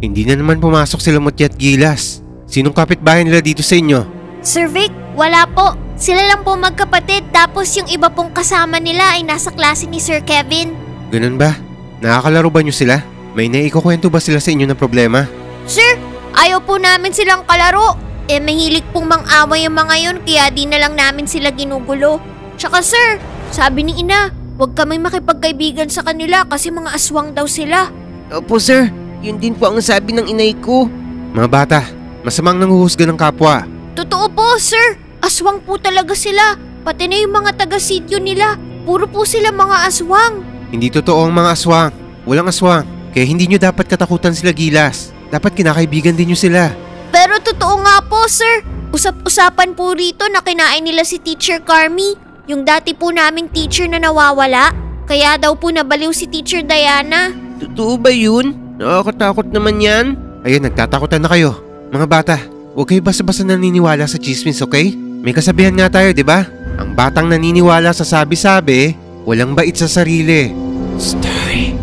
Hindi na naman pumasok sila Mutya at Gilas. Sinong kapitbahay nila dito sa inyo? Sir Vic, wala po. Sila lang po magkapatid tapos yung iba pong kasama nila ay nasa klase ni Sir Kevin. Ganun ba? Nakakalaro ba nyo sila? May naikukwento ba sila sa inyo na problema? Sir, ayaw po namin silang kalaro. Mahilig pong mang-away yung mga yun kaya di na lang namin sila ginugulo. Tsaka sir, sabi ni ina, huwag kaming makipagkaibigan sa kanila kasi mga aswang daw sila. Opo sir, yun din po ang sabi ng inay ko. Mga bata, masamang nanguhusga ng kapwa. Totoo po sir, aswang po talaga sila. Pati na yung mga taga-sityo nila, puro po sila mga aswang. Hindi totoo ang mga aswang. Walang aswang. Kaya hindi nyo dapat katakutan sila Gilas. Dapat kinakaibigan din nyo sila. Pero totoo nga po sir, usap-usapan po rito na kinain nila si Teacher Carmi. Yung dati po naming teacher na nawawala. Kaya daw po nabaliw si Teacher Diana. Totoo ba yun? Nakakatakot naman yan. Ayun, nagtatakutan na kayo. Mga bata, huwag kayo basta-basta naniniwala sa chismis, okay? May kasabihan nga tayo, di ba? Ang batang naniniwala sa sabi-sabi, walang bait sa sarili. Story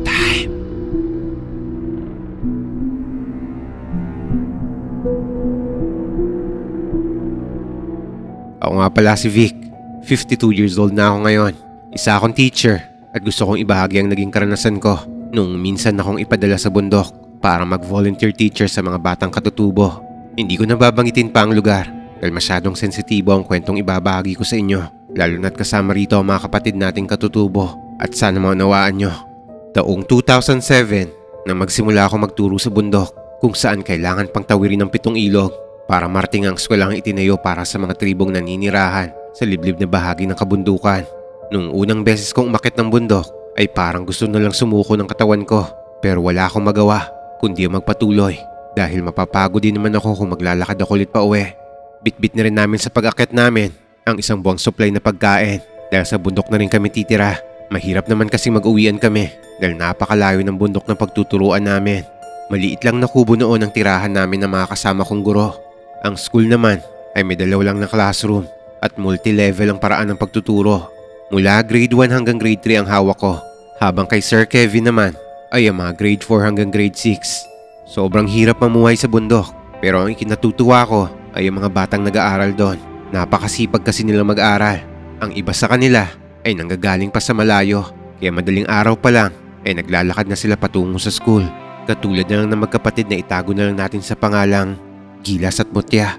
time. Ako nga pala si Vic. 52 years old na ako ngayon. Isa akong teacher at gusto kong ibahagi ang naging karanasan ko nung minsan akong ipadala sa bundok para mag-volunteer teacher sa mga batang katutubo. Hindi ko nababanggitin pa ang lugar dahil masyadong sensitibo ang kwentong ibabahagi ko sa inyo, lalo na't kasama rito ang mga kapatid nating katutubo at sana maunawaan nyo. Taong 2007 na magsimula ako magturo sa bundok kung saan kailangan pang tawirin ng 7 ilog para marating ang eskwelahang itinayo para sa mga tribong naninirahan sa liblib na bahagi ng kabundukan. Nung unang beses kong umakyat ng bundok ay parang gusto na lang sumuko ng katawan ko, pero wala akong magawa kundi magpatuloy dahil mapapagod din naman ako kung maglalakad ako ulit pa uwi. Bitbit na rin namin sa pag-akyat namin ang isang buwang supply na pagkain dahil sa bundok na rin kami titira. Mahirap naman kasi mag-uwian kami dahil napakalayo ng bundok na pagtuturuan namin. Maliit lang na kubo noon ang tirahan namin ng mga kasama kong guro. Ang school naman ay may 2 lang na classroom at multi-level ang paraan ng pagtuturo. Mula grade 1 hanggang grade 3 ang hawak ko, habang kay Sir Kevin naman ay ang mga grade 4 hanggang grade 6. Sobrang hirap mamuhay sa bundok, pero ang ikinatutuwa ko ay ang mga batang nag-aaral doon. Napakasipag kasi nila mag-aral. Ang iba sa kanila ay nanggagaling pa sa malayo, kaya madaling araw pa lang ay naglalakad na sila patungo sa school. Katulad na lang ng magkapatid na itago na lang natin sa pangalang Gilas at Mutya.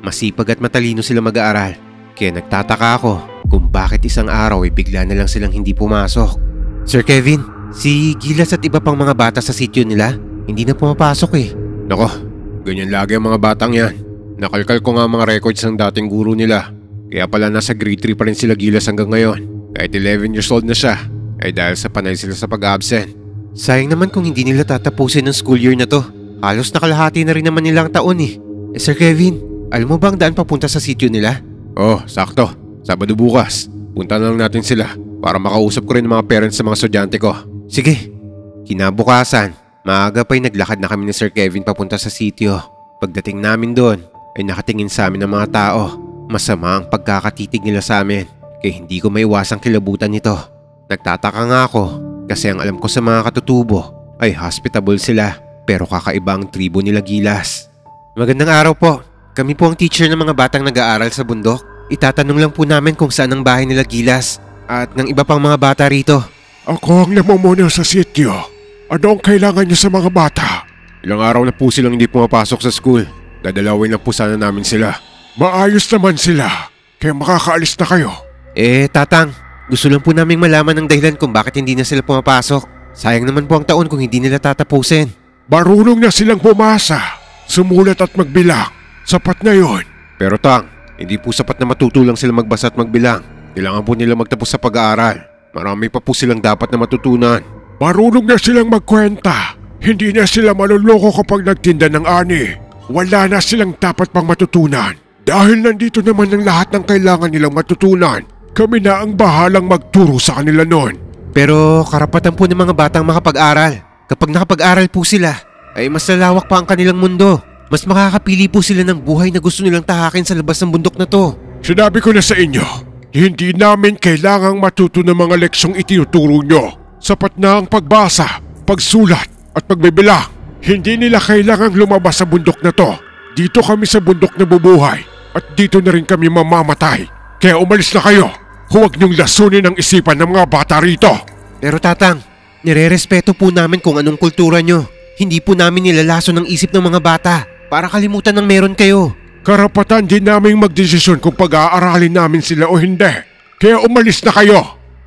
Masipag at matalino sila mag-aaral, kaya nagtataka ako kung bakit isang araw ay bigla na lang silang hindi pumasok. Sir Kevin, si Gilas at iba pang mga bata sa sityo nila, hindi na pumapasok eh. Nako, ganyan lagi ang mga batang yan. Nakalkal ko nga mga records ng dating guro nila. Kaya pala nasa grade 3 pa rin sila Gilas hanggang ngayon. Kahit 11 years old na siya, ay dahil sa panay sila sa pag-absent. Sayang naman kung hindi nila tatapusin ng school year na to. Halos nakalahati na rin naman nilang taon eh. Sir Kevin, alam mo ba ang daan papunta sa sityo nila? Oh, sakto. Sabado bukas, punta na lang natin sila para makausap ko rin ng mga parents sa mga estudyante ko. Sige. Kinabukasan, maaga pa'y naglakad na kami ni Sir Kevin papunta sa sityo. Pagdating namin doon, ay nakatingin sa amin ng mga tao. Masama ang pagkakatitig nila sa amin, kaya hindi ko maiwasang kilabutan nito. Nagtataka nga ako kasi ang alam ko sa mga katutubo ay hospitable sila, pero kakaiba ang tribo nila Gilas. Magandang araw po. Kami po ang teacher ng mga batang nag-aaral sa bundok. Itatanong lang po namin kung saan ang bahay nila Gilas at ng iba pang mga bata rito. Ako ang namumuna sa sityo. Ano ang kailangan niyo sa mga bata? Ilang araw na po silang hindi pumapasok sa school. Dadalawin lang po sana namin sila. Maayos naman sila. Kaya makakaalis na kayo. Tatang, gusto lang po naming malaman ng dahilan kung bakit hindi na sila pumapasok. Sayang naman po ang taon kung hindi nila tatapusin. Marunong na silang bumasa, sumulat at magbilang. Sapat na yon. Pero Tang, hindi po sapat na matuto lang sila magbasa at magbilang. Kailangan po nila magtapos sa pag-aaral. Marami pa po silang dapat na matutunan. Marunong na silang magkwenta. Hindi na sila maluloko kapag nagtinda ng ani. Wala na silang dapat pang matutunan. Dahil nandito naman ang lahat ng kailangan nilang matutunan. Kami na ang bahalang magturo sa kanila noon. Pero karapatan po ng mga batang makapag-aral. Kapag nakapag-aral po sila, ay mas lalawak pa ang kanilang mundo. Mas makakapili po sila ng buhay na gusto nilang tahakin sa labas ng bundok na to. Sinabi ko na sa inyo, hindi namin kailangang matuto ng mga leksyong itinuturo nyo. Sapat na ang pagbasa, pagsulat at pagbibilang. Hindi nila kailangang lumabas sa bundok na to. Dito kami sa bundok na bubuhay at dito na rin kami mamamatay. Kaya umalis na kayo. Huwag niyong lasunin ang isipan ng mga bata rito. Pero tatang, nire-respeto po namin kung anong kultura nyo. Hindi po namin nilalaso ng isip ng mga bata para kalimutan ng meron kayo. Karapatan din naming magdesisyon kung pag-aaralin namin sila o hindi. Kaya umalis na kayo.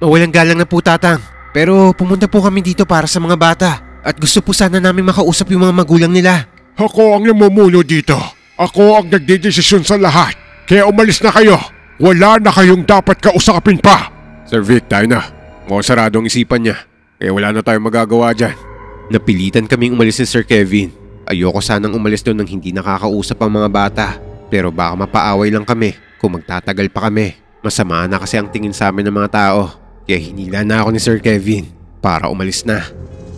Mawalang galang na po tatang. Pero pumunta po kami dito para sa mga bata. At gusto po sana namin makausap yung mga magulang nila. Ako ang namumuno dito. Ako ang nagdedesisyon sa lahat. Kaya umalis na kayo. Wala na kayong dapat kausapin pa. Sir Vic, tayo na. Mukhang sarado ang isipan niya. Kaya wala na tayong magagawa dyan. Napilitan kaming umalis ni Sir Kevin. Ayoko sanang umalis doon nang hindi nakakausap ang mga bata. Pero baka mapaaway lang kami kung magtatagal pa kami. Masama na kasi ang tingin sa amin ng mga tao. Kaya hinila na ako ni Sir Kevin para umalis na.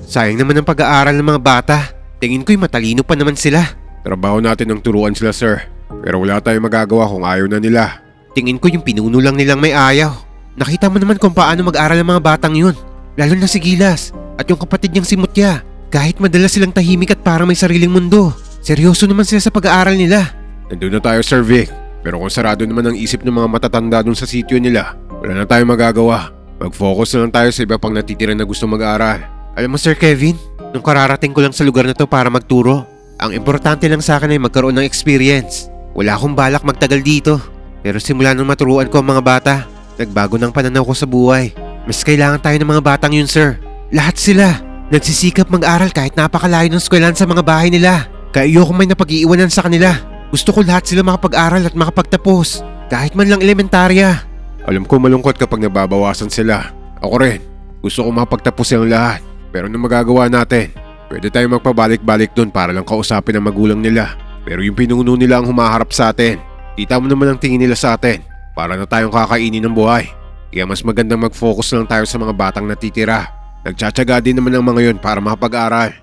Sayang naman ang pag-aaral ng mga bata. Tingin ko'y matalino pa naman sila. Trabaho natin ang turuan sila, sir. Pero wala tayong magagawa kung ayaw na nila. Tingin ko yung pinuno lang nilang may ayaw. Nakita mo naman kung paano mag-aral ang mga batang yun. Lalo na si Gilas at yung kapatid niyang si Mutya. Kahit madalas silang tahimik at parang may sariling mundo. Seryoso naman sila sa pag-aaral nila. Nandun na tayo, Sir Vic. Pero kung sarado naman ang isip ng mga matatanda dun sa sityo nila, wala na tayong magagawa. Mag-focus na lang tayo sa iba pang natitira na gusto mag-aaral. Alam mo, Sir Kevin, nung kararating ko lang sa lugar na to para magturo, ang importante lang sa akin ay magkaroon ng experience. Wala akong balak magtagal dito. Pero simula nung maturuan ko ang mga bata, nagbago ng pananaw ko sa buhay. Mas kailangan tayo ng mga batang yun, sir. Lahat sila. Nagsisikap mag-aral kahit napakalayo ng eskwelahan sa mga bahay nila. Kaya ayoko may napag-iiwanan sa kanila. Gusto ko lahat sila makapag-aral at makapagtapos. Kahit man lang elementarya. Alam ko malungkot kapag nababawasan sila. Ako rin. Gusto ko makapagtapos silang lahat. Pero anong magagawa natin? Pwede tayong magpabalik-balik doon para lang kausapin ang magulang nila. Pero yung pinuno nila ang humaharap sa atin. Kita mo naman ang tingin nila sa atin. Para na tayong kakainin ng buhay. Kaya mas magandang mag-focus lang tayo sa mga batang natitira. Nagtsatsaga din naman ang mga yon para makapag-aral.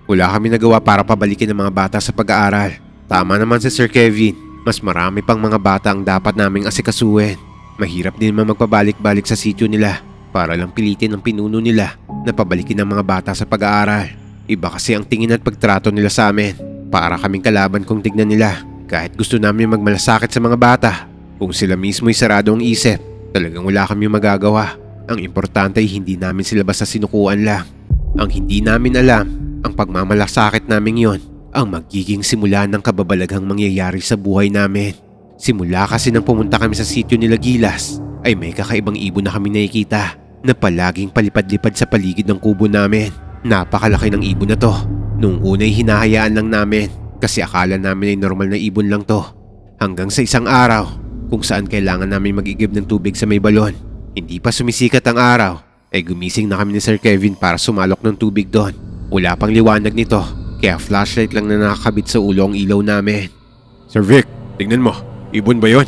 Wala kami nagawa para pabalikin ang mga bata sa pag-aaral. Tama naman si Sir Kevin. Mas marami pang mga bata ang dapat naming asikasuhin. Mahirap din naman magpabalik-balik sa sityo nila. Para lang pilitin ang pinuno nila na pabalikin ang mga bata sa pag-aaral. Iba kasi ang tingin at pagtrato nila sa amin. Para kaming kalaban kung tignan nila. Kahit gusto namin magmalasakit sa mga bata. Kung sila mismo ay sarado ang isip, talagang wala kami magagawa. Ang importante ay hindi namin sila basta sinukuan lang. Ang hindi namin alam, ang pagmamalasakit namin yon, ang magiging simula ng kababalaghang mangyayari sa buhay namin. Simula kasi nang pumunta kami sa sityo nila Gilas, ay may kakaibang ibon na kami nakikita. Na palaging palipad-lipad sa paligid ng kubo namin. Napakalaki ng ibon na to. Nung una'y hinahayaan lang namin kasi akala namin ay normal na ibon lang to. Hanggang sa isang araw kung saan kailangan namin mag-igib ng tubig sa may balon. Hindi pa sumisikat ang araw ay gumising na kami ni Sir Kevin para sumalok ng tubig doon. Wala pang liwanag nito kaya flashlight lang na nakakabit sa ulo ang ilaw namin. Sir Vic, tingnan mo. Ibon ba yon?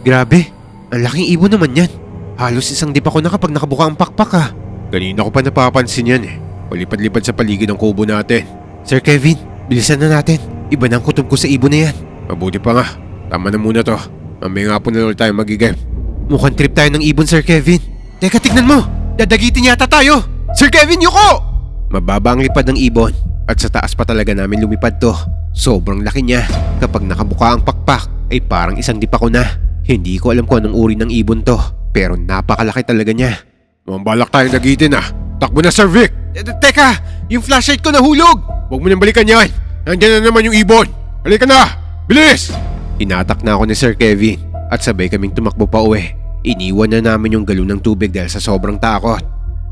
Grabe, ang laking ibon naman yan. Halos isang dip ako na kapag nakabuka ang pakpak ha. Kanina ko pa napapansin yan eh. Palipad-lipad sa paligid ng kubo natin. Sir Kevin, bilisan na natin. Iba na ang kutob ko sa ibon na yan. Mabuti pa nga. Tama na muna to. Mamaya nga po na ulit tayo mag-igib. Mukhang trip tayo ng ibon, Sir Kevin. Teka, tignan mo. Dadagitin yata tayo. Sir Kevin, yuko! Mababa ang lipad ng ibon. At sa taas pa talaga namin lumipad to. Sobrang laki niya. Kapag nakabuka ang pakpak, ay parang isang dip ako na. Hindi ko alam kung anong uri ng ibon to. Pero napakalaki talaga niya. Mukhang balak tayong dagitin ah. Takbo na, Sir Vic! Teka! Yung flashlight ko nahulog! Huwag mo nang balikan yan! Nandiyan na naman yung ibon! Halika na! Bilis! Inatak na ako ni Sir Kevin at sabay kaming tumakbo pa uwi. Iniwan na namin yung galon ng tubig dahil sa sobrang takot.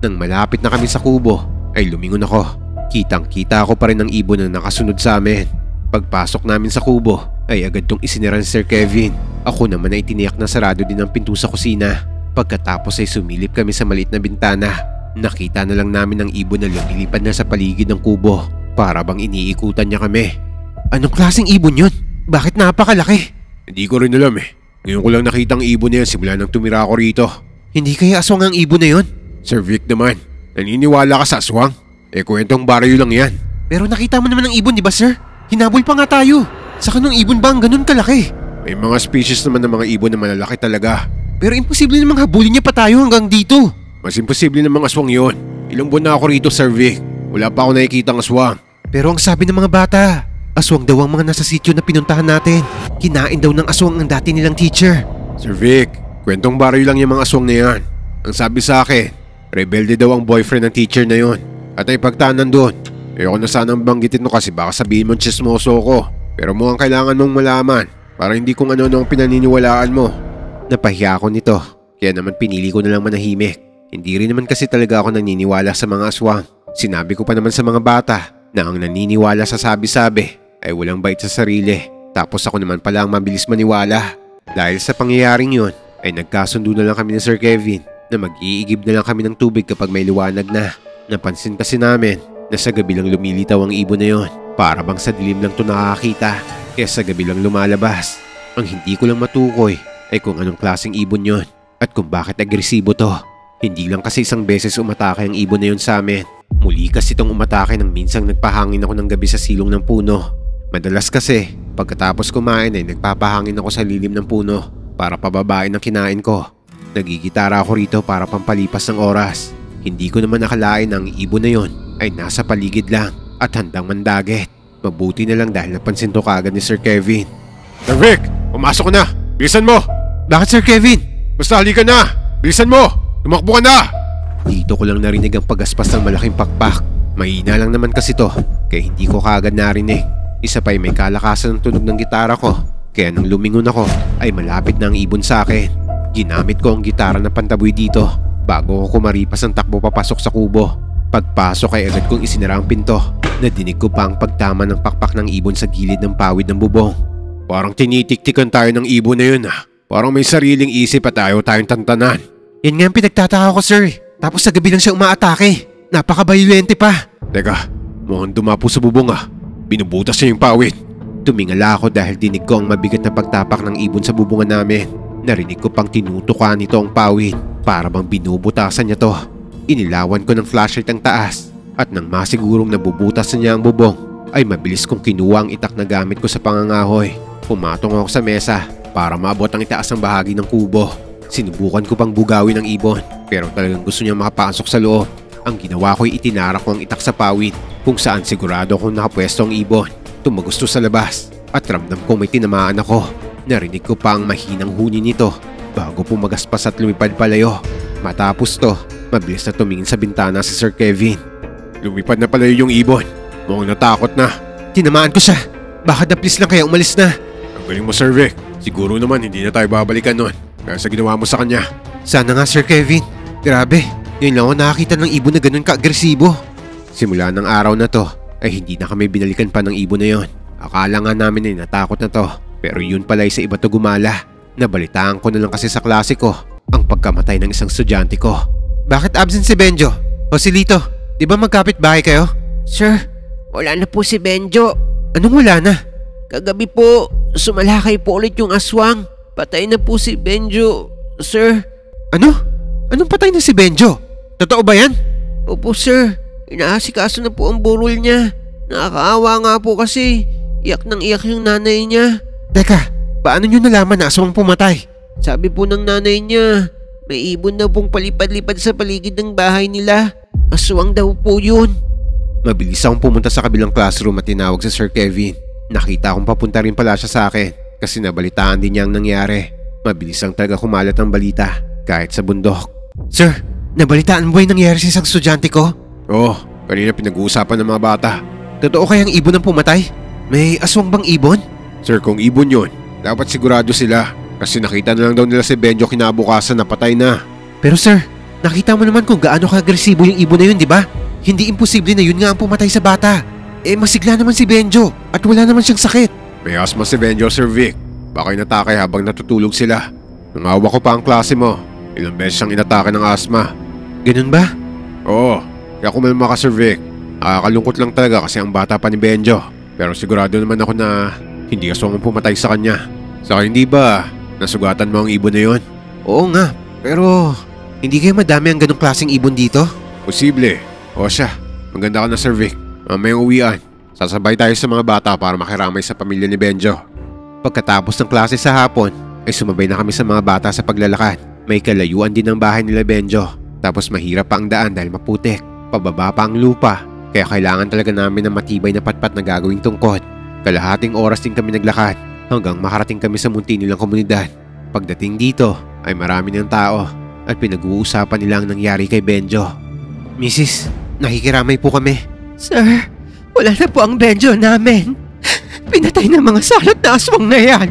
Nang malapit na kami sa kubo, ay lumingon ako. Kitang-kita ako pa rin ang ibon na nakasunod sa amin. Pagpasok namin sa kubo, ay agad tong isinira ni Sir Kevin. Ako naman ay tiniyak na sarado din ang pinto sa kusina. Pagkatapos ay sumilip kami sa maliit na bintana. Nakita na lang namin ang ibon na lumilipad na sa paligid ng kubo. Para bang iniikutan niya kami. Anong klaseng ibon yun? Bakit napakalaki? Hindi ko rin alam eh. Ngayon ko lang nakita ang ibon na yan simula nang tumira ako rito. Hindi kaya aswang ang ibon na yun? Sir Vic naman, naniniwala ka sa aswang? Kwentong baryo lang yan. Pero nakita mo naman ang ibon, di ba sir? Hinabol pa nga tayo. Saka nung ibon ba ang ganun kalaki? May mga species naman ng mga ibon na malalaki talaga. Pero imposible namang habulin niya pa tayo hanggang dito. Mas imposible namang aswang yun. Ilang buwan na ako rito, Sir Vic. Wala pa ako nakikitang aswang. Pero ang sabi ng mga bata, aswang daw ang mga nasa sityo na pinuntahan natin. Kinain daw ng aswang ang dati nilang teacher. Sir Vic, kwentong baroy lang yung mga aswang na yan. Ang sabi sa akin, rebelde daw ang boyfriend ng teacher na yon. At ay pagtanan doon. Ayoko na sanang banggitin mo kasi baka sabihin mo chismoso ko. Pero mukhang kailangan mong malaman para hindi kung ano-ano ang pinaniniwalaan mo. Napahiya ako nito, kaya naman pinili ko na lang manahimik. Hindi rin naman kasi talaga ako naniniwala sa mga aswang. Sinabi ko pa naman sa mga bata na ang naniniwala sa sabi-sabi ay walang bait sa sarili. Tapos ako naman pala ang mabilis maniwala. Dahil sa pangyayaring yun ay nagkasundo na lang kami ni Sir Kevin na mag-iigib na lang kami ng tubig kapag may liwanag na. Napansin kasi namin na sa gabi lang lumilitaw ang ibon na yon. Para bang sa dilim lang ito nakakita kaya sa gabi lang lumalabas. Ang hindi ko lang matukoy ay kung anong klaseng ibon yon at kung bakit agresibo to. Hindi lang kasi isang beses umatake ang ibon na yon sa amin. Muli kasi itong umatake nang minsang nagpahangin ako ng gabi sa silong ng puno. Madalas kasi pagkatapos kumain ay nagpapahangin ako sa lilim ng puno para pababain ang kinain ko. Nagigitara ako rito para pampalipas ng oras. Hindi ko naman nakalain na ang ibon na yon ay nasa paligid lang at handang mandagit. Mabuti na lang dahil napansin to kaagad ni Sir Kevin. Sir Vic, pumasok na! Bilisan mo! Bakit Sir Kevin? Basta halika na! Bilisan mo! Tumakbo ka na! Dito ko lang narinig ang pagaspas ng malaking pakpak. Mahina lang naman kasi to, kaya hindi ko kaagad narinig. Isa pa ay may kalakasan ng tunog ng gitara ko, kaya nang lumingon ako ay malapit na ang ibon sa akin. Ginamit ko ang gitara na pantaboy dito bago ko kumaripas ang takbo papasok sa kubo. Pagpasok ay agad kong isinara ang pinto. Nadinig ko pa ang pagtama ng pakpak ng ibon sa gilid ng pawid ng bubong. Parang tinitiktikan tayo ng ibon na yun ah. Parang may sariling isip at ayaw tayong tantanan. Yan nga ang pinagtataka ko sir. Tapos sa gabi lang siya umaatake. Napaka-violente pa. Teka, mukhang dumapo sa bubong ah. Binubutas niya yung pawid. Tumingala ako dahil dinig ko ang mabigat na pagtapak ng ibon sa bubungan namin. Narinig ko pang tinutukan nito ang pawid. Para bang binubutasan niya to. Inilawan ko ng flashlight ang taas. At nang masigurong nabubutas na niya ang bubong, ay mabilis kong kinuha ang itak na gamit ko sa pangangahoy. Pumatong ako sa mesa para maabot ang itaas ng bahagi ng kubo. Sinubukan ko pang bugawin ang ibon pero talagang gusto niya makapasok sa loob. Ang ginawa ko ay itinarak ko ang itak sa pawid kung saan sigurado akong nakapwesto ang ibon. Tumagusto sa labas at ramdam ko may tinamaan ako. Narinig ko pa ang mahinang huni nito bago pumagaspas at lumipad palayo. Matapos to, mabilis na tumingin sa bintana si Sir Kevin. Lumipad na palayo yung ibon. Mukhang natakot na. Tinamaan ko siya. Baka na please lang kaya umalis na. Ang galing mo Sir Vic. Siguro naman hindi na tayo babalikan nun. Kaya sa ginawa mo sa kanya. Sana nga Sir Kevin. Grabe. Ngayon lang ako nakakita ng ibon na ganun ka-agresibo. Simula ng araw na to ay hindi na kami binalikan pa ng ibon na yon. Akala nga namin ay natakot na to. Pero yun pala ay sa iba to gumala. Nabalitaan ko na lang kasi sa klase ko ang pagkamatay ng isang estudyante ko. Bakit absent si Benjo? O si Lito? Di ba magkapit bahay kayo? Sir, wala na po si Benjo. Anong wala na? Kagabi po, sumalakay po ulit yung aswang. Patay na po si Benjo, sir. Ano? Anong patay na si Benjo? Totoo ba yan? Opo sir, inaasikaso na po ang burol niya. Nakakaawa nga po kasi iyak ng iyak yung nanay niya. Teka, paano nyo nalaman na aswang pumatay? Sabi po ng nanay niya, may ibon na pong palipad-lipad sa paligid ng bahay nila. Aswang daw po yun. Mabilis akong pumunta sa kabilang classroom at tinawag si Sir Kevin. Nakita akong papunta rin pala siya sa akin kasi nabalitaan din niya ang nangyari. Mabilis lang talaga kumalat ang balita kahit sa bundok. Sir, nabalitaan mo ba yung nangyari sa isang estudyante ko? Oo, kanina pinag-uusapan ng mga bata. Totoo kayang ibon ang pumatay? May aswang bang ibon? Sir, kung ibon yun, dapat sigurado sila. Kasi nakita na lang daw nila si Benjo kinabukasan na patay na. Pero sir, nakita mo naman kung gaano ka-agresibo yung ibon na yun, di ba? Hindi imposible na yun nga ang pumatay sa bata. Eh masigla naman si Benjo at wala naman siyang sakit. May asma si Benjo, Sir Vic. Baka inatake habang natutulog sila. Nangawa ko pa ang klase mo. Ilang beses siyang inatake ng asma. Ganun ba? Oo, kaya kumalma ka Sir Vic. Nakakalungkot lang talaga kasi ang bata pa ni Benjo. Pero sigurado naman ako na hindi aswang ang pumatay sa kanya. Saka hindi ba nasugatan mo ang ibon na yun? Oo nga, pero hindi kayo madami ang ganong klaseng ibon dito? Posible. O siya, maganda ka na Sir Vic. Mamayang uwian. Sasabay tayo sa mga bata para makiramay sa pamilya ni Benjo. Pagkatapos ng klase sa hapon, ay sumabay na kami sa mga bata sa paglalakad. May kalayuan din ang bahay nila Benjo. Tapos mahirap pa ang daan dahil maputik. Pababa pa ang lupa. Kaya kailangan talaga namin ng matibay na patpat na gagawing tungkod. Kalahating oras din kami naglakad hanggang makarating kami sa munti nilang komunidad. Pagdating dito ay marami ng tao at pinag-uusapan nila ang nangyari kay Benjo. Mrs., nakikiramay po kami. Sir, wala na po ang Benjo namin. Pinatay ng mga salot na aswang na yan.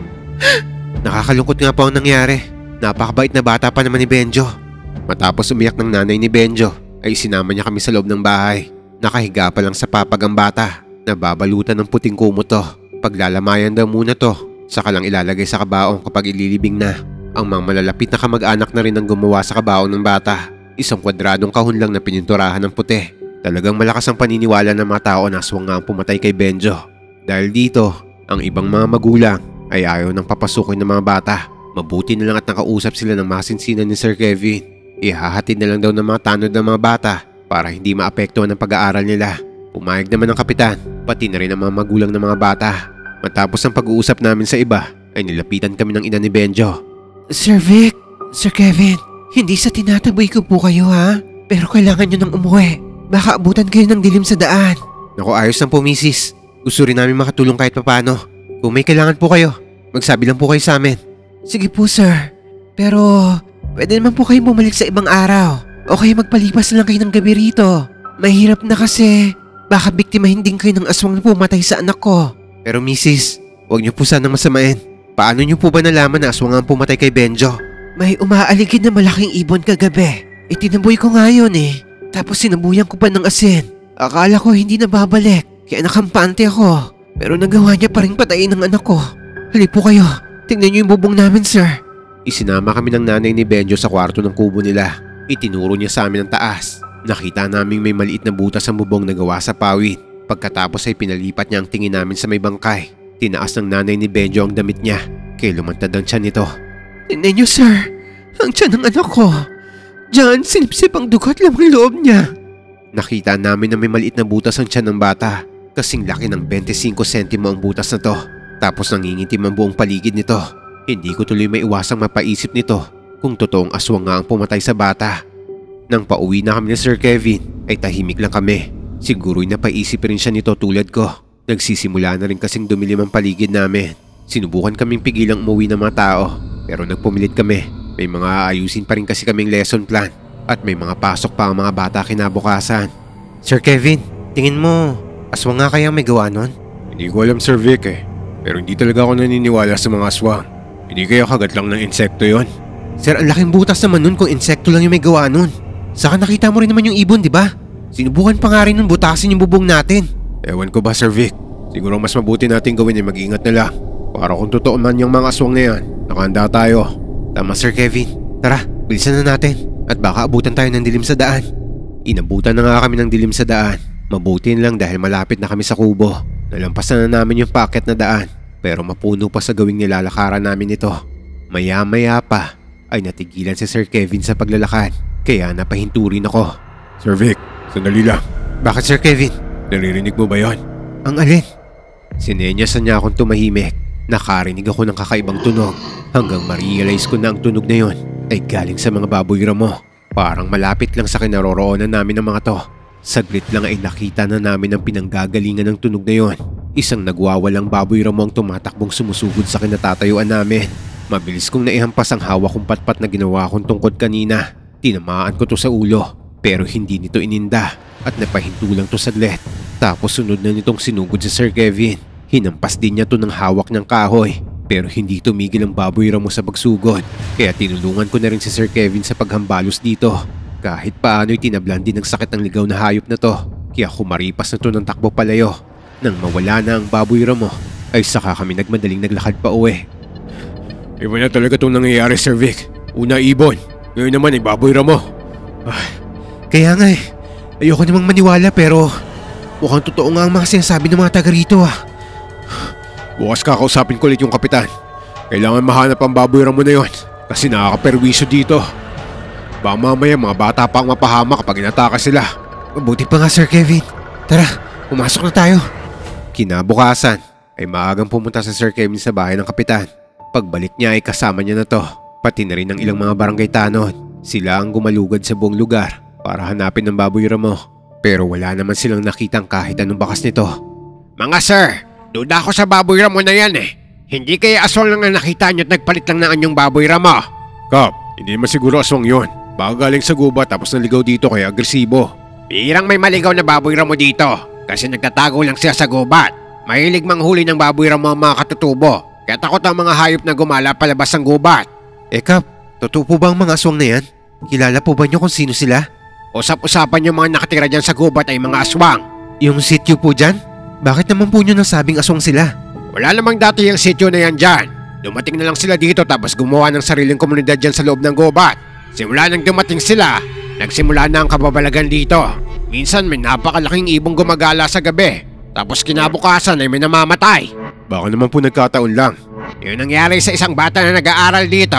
Nakakalungkot nga po ang nangyari. Napakabait na bata pa naman ni Benjo. Matapos umiyak ng nanay ni Benjo ay sinama niya kami sa loob ng bahay. Nakahiga pa lang sa papag ang bata. Nababalutan ng puting kumot to. Paglalamayan daw muna to, saka lang ilalagay sa kabaong kapag ililibing na. Ang mga malalapit na kamag-anak na rin ang gumawa sa kabaong ng bata. Isang kwadradong kahon lang na pininturahan ng puti. Talagang malakas ang paniniwala ng mga tao na aswang nga ang pumatay kay Benjo. Dahil dito, ang ibang mga magulang ay ayaw nang papasukin ng mga bata. Mabuti na lang at nakausap sila ng masinsinan ni Sir Kevin. Ihahatid na lang daw ng mga tanod ng mga bata para hindi maapektuhan ang pag-aaral nila. Pumayag naman ang kapitan, pati na rin ang mga magulang ng mga bata. Matapos ang pag-uusap namin sa iba, ay nilapitan kami ng ina ni Benjo. Sir Vic, Sir Kevin, hindi sa tinataboy ko po kayo ha. Pero kailangan nyo nang umuwi. Baka abutan kayo ng dilim sa daan. Naku, ayos lang po, misis. Gusto rin namin makatulong kahit papano. Kung may kailangan po kayo, magsabi lang po kayo sa amin. Sige po sir, pero pwede naman po kayong bumalik sa ibang araw. O kaya magpalipas lang kayo ng gabi rito. Mahirap na kasi, baka biktimahin din kayo ng aswang na pumatay sa anak ko. Pero misis, huwag niyo po sanang masamain. Paano niyo po ba nalaman na aswang ang pumatay kay Benjo? May umaaligid na malaking ibon kagabi. Itinaboy ko nga yun eh. Tapos sinabuyan ko pa ng asin. Akala ko hindi na babalik, kaya nakampante ako. Pero nagawa niya pa rin patayin ng anak ko. Hali po kayo, tingnan niyo yung bubong namin sir. Isinama kami ng nanay ni Benjo sa kwarto ng kubo nila. Itinuro niya sa amin ang taas. Nakita naming may maliit na butas ang bubong na gawa sa pawid. Pagkatapos ay pinalipat niya ang tingin namin sa may bangkay. Tinaas ng nanay ni Benjo ang damit niya, kaya lumantad ang tiyan nito. Tingnan niyo sir, ang tiyan ng anak ko. Diyan, sinipsip ang dugot lang ang loob niya. Nakita namin na may maliit na butas ang tiyan ng bata. Kasing laki ng 25 sentimo ang butas na to. Tapos nangingitim ang buong paligid nito. Hindi ko tuloy maiwasang mapaisip nito kung totoong aswang nga ang pumatay sa bata. Nang pauwi na kami ni Sir Kevin, ay tahimik lang kami. Siguro'y napaisip rin siya nito tulad ko. Nagsisimula na rin kasing dumilim ang paligid namin. Sinubukan kaming pigilang umuwi ng mga tao, pero nagpumilit kami. May mga aayusin pa rin kasi kaming lesson plan at may mga pasok pa ang mga bata kinabukasan. Sir Kevin, tingin mo, aswang nga kaya may gawa nun? Hindi ko alam Sir Vic eh. Pero hindi talaga ako naniniwala sa mga aswang. Hindi kaya kagat lang ng insekto yon. Sir, ang laking butas naman nun kung insekto lang yung may gawa nun. Saka nakita mo rin naman yung ibon, di ba? Sinubukan pa nga rin nun butasin yung bubong natin. Ewan ko ba Sir Vic, siguro mas mabuti natin gawin ay mag-ingat na lang. Para kung totoo man yung mga aswang na yan, nakahanda tayo. Tama Sir Kevin, tara, bilisan na natin. At baka abutan tayo ng dilim sa daan. Inabutan na nga kami ng dilim sa daan. Mabuti lang dahil malapit na kami sa kubo. Nalampasan na namin yung packet na daan. Pero mapuno pa sa gawing nilalakaran namin ito. Maya-maya pa ay natigilan si Sir Kevin sa paglalakad. Kaya napahinto rin ako. Sir Vic, sandali lang. Bakit Sir Kevin? Naririnig mo ba yon? Ang alin? Sinenyasan niya akong tumahimik. Nakarinig ako ng kakaibang tunog. Hanggang ma-realize ko na ang tunog na yon ay galing sa mga baboy ramo. Parang malapit lang sa kinaroroonan namin ng mga to. Saglit lang ay nakita na namin ang pinanggagalingan ng tunog na yon. Isang nagwawalang baboy ramo ang tumatakbong sumusugod sa kinatatayuan namin. Mabilis kong naihampas ang hawak kong patpat na ginawa kong tungkod kanina. Tinamaan ko to sa ulo, pero hindi nito ininda at napahinto lang to saglit. Tapos sunod na nitong sinugod si Sir Kevin. Hinampas din niya to ng hawak niyang kahoy, pero hindi tumigil ang baboy ramo sa pagsugod. Kaya tinulungan ko na rin si Sir Kevin sa paghambalos dito. Kahit paano'y tinablan din ng sakit ang ligaw na hayop na to. Kaya kumaripas na to ng takbo palayo. Nang mawala na ang baboy ramo, ay saka kami nagmadaling naglakad pa uwi. Iba na talaga itong nangyayari Sir Vic. Una ibon, ngayon naman ay baboy ramo. Kaya nga eh, ayoko namang maniwala pero mukhang totoo nga ang mga sinasabi ng mga taga rito ah. Bukas kakausapin ko ulit yung kapitan. Kailangan mahanap ang baboy ramo na yon kasi nakakaperwisyo dito. Baka mamaya mga bata pa ang mapahama kapag inataka sila. Mabuti pa nga Sir Kevin. Tara, pumasok na tayo. Kinabukasan ay maagang pumunta si Sir Kevin sa bahay ng kapitan. Pagbalik niya ay kasama niya na to, pati na rin ang ilang mga barangay tanod. Sila ang gumalugad sa buong lugar para hanapin ng baboy ramo. Pero wala naman silang nakitang kahit anong bakas nito. Mga sir, duda ako sa baboy ramo na yan eh. Hindi kaya aswang lang na nakita nyo at nagpalit lang ng anyong baboy ramo. Kap, hindi naman siguro aswang yun. Baka galing sa gubat tapos naligaw dito kaya agresibo. Bihirang may maligaw na baboy ramo dito kasi nagtatago lang siya sa gubat. Mahilig manghuli ng baboy ramo ang mga katutubo. Kaya takot ang mga hayop na gumala palabas ng gubat. Kap, totoo po ba ang mga aswang na yan? Kilala po ba niyo kung sino sila? Usap-usapan yung mga nakatira dyan sa gubat ay mga aswang. Yung sityo po dyan? Bakit naman po niyo nasabing aswang sila? Wala namang dati yung sityo na yan dyan. Dumating na lang sila dito tapos gumawa ng sariling komunidad dyan sa loob ng gubat. Simula nang dumating sila, nagsimula na ang kababalagan dito. Minsan may napakalaking ibong gumagala sa gabi. Tapos kinabukasan ay may namamatay. Baka naman po nagkataon lang. Yun nangyari sa isang bata na nag-aaral dito.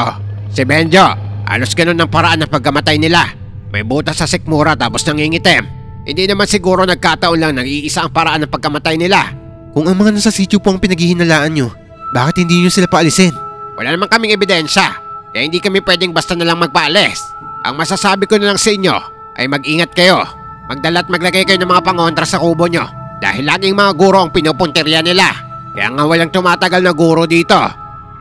Si Benjo, halos ganun ang paraan ng pagkamatay nila. May butas sa sikmura tapos nangingitim. Hindi naman siguro nagkataon lang nang iisa ang paraan ng pagkamatay nila. Kung ang mga nasa sityo po ang pinaghihinalaan nyo, bakit hindi nyo sila paalisin? Wala naman kaming ebidensya, kaya hindi kami pwedeng basta na lang magpaalis. Ang masasabi ko na lang sa inyo ay mag-ingat kayo. Magdala at maglagay kayo ng mga pangontra sa kubo nyo. Dahil laging mga guro ang pinupunteriya nila. Kaya nga walang tumatagal na guro dito.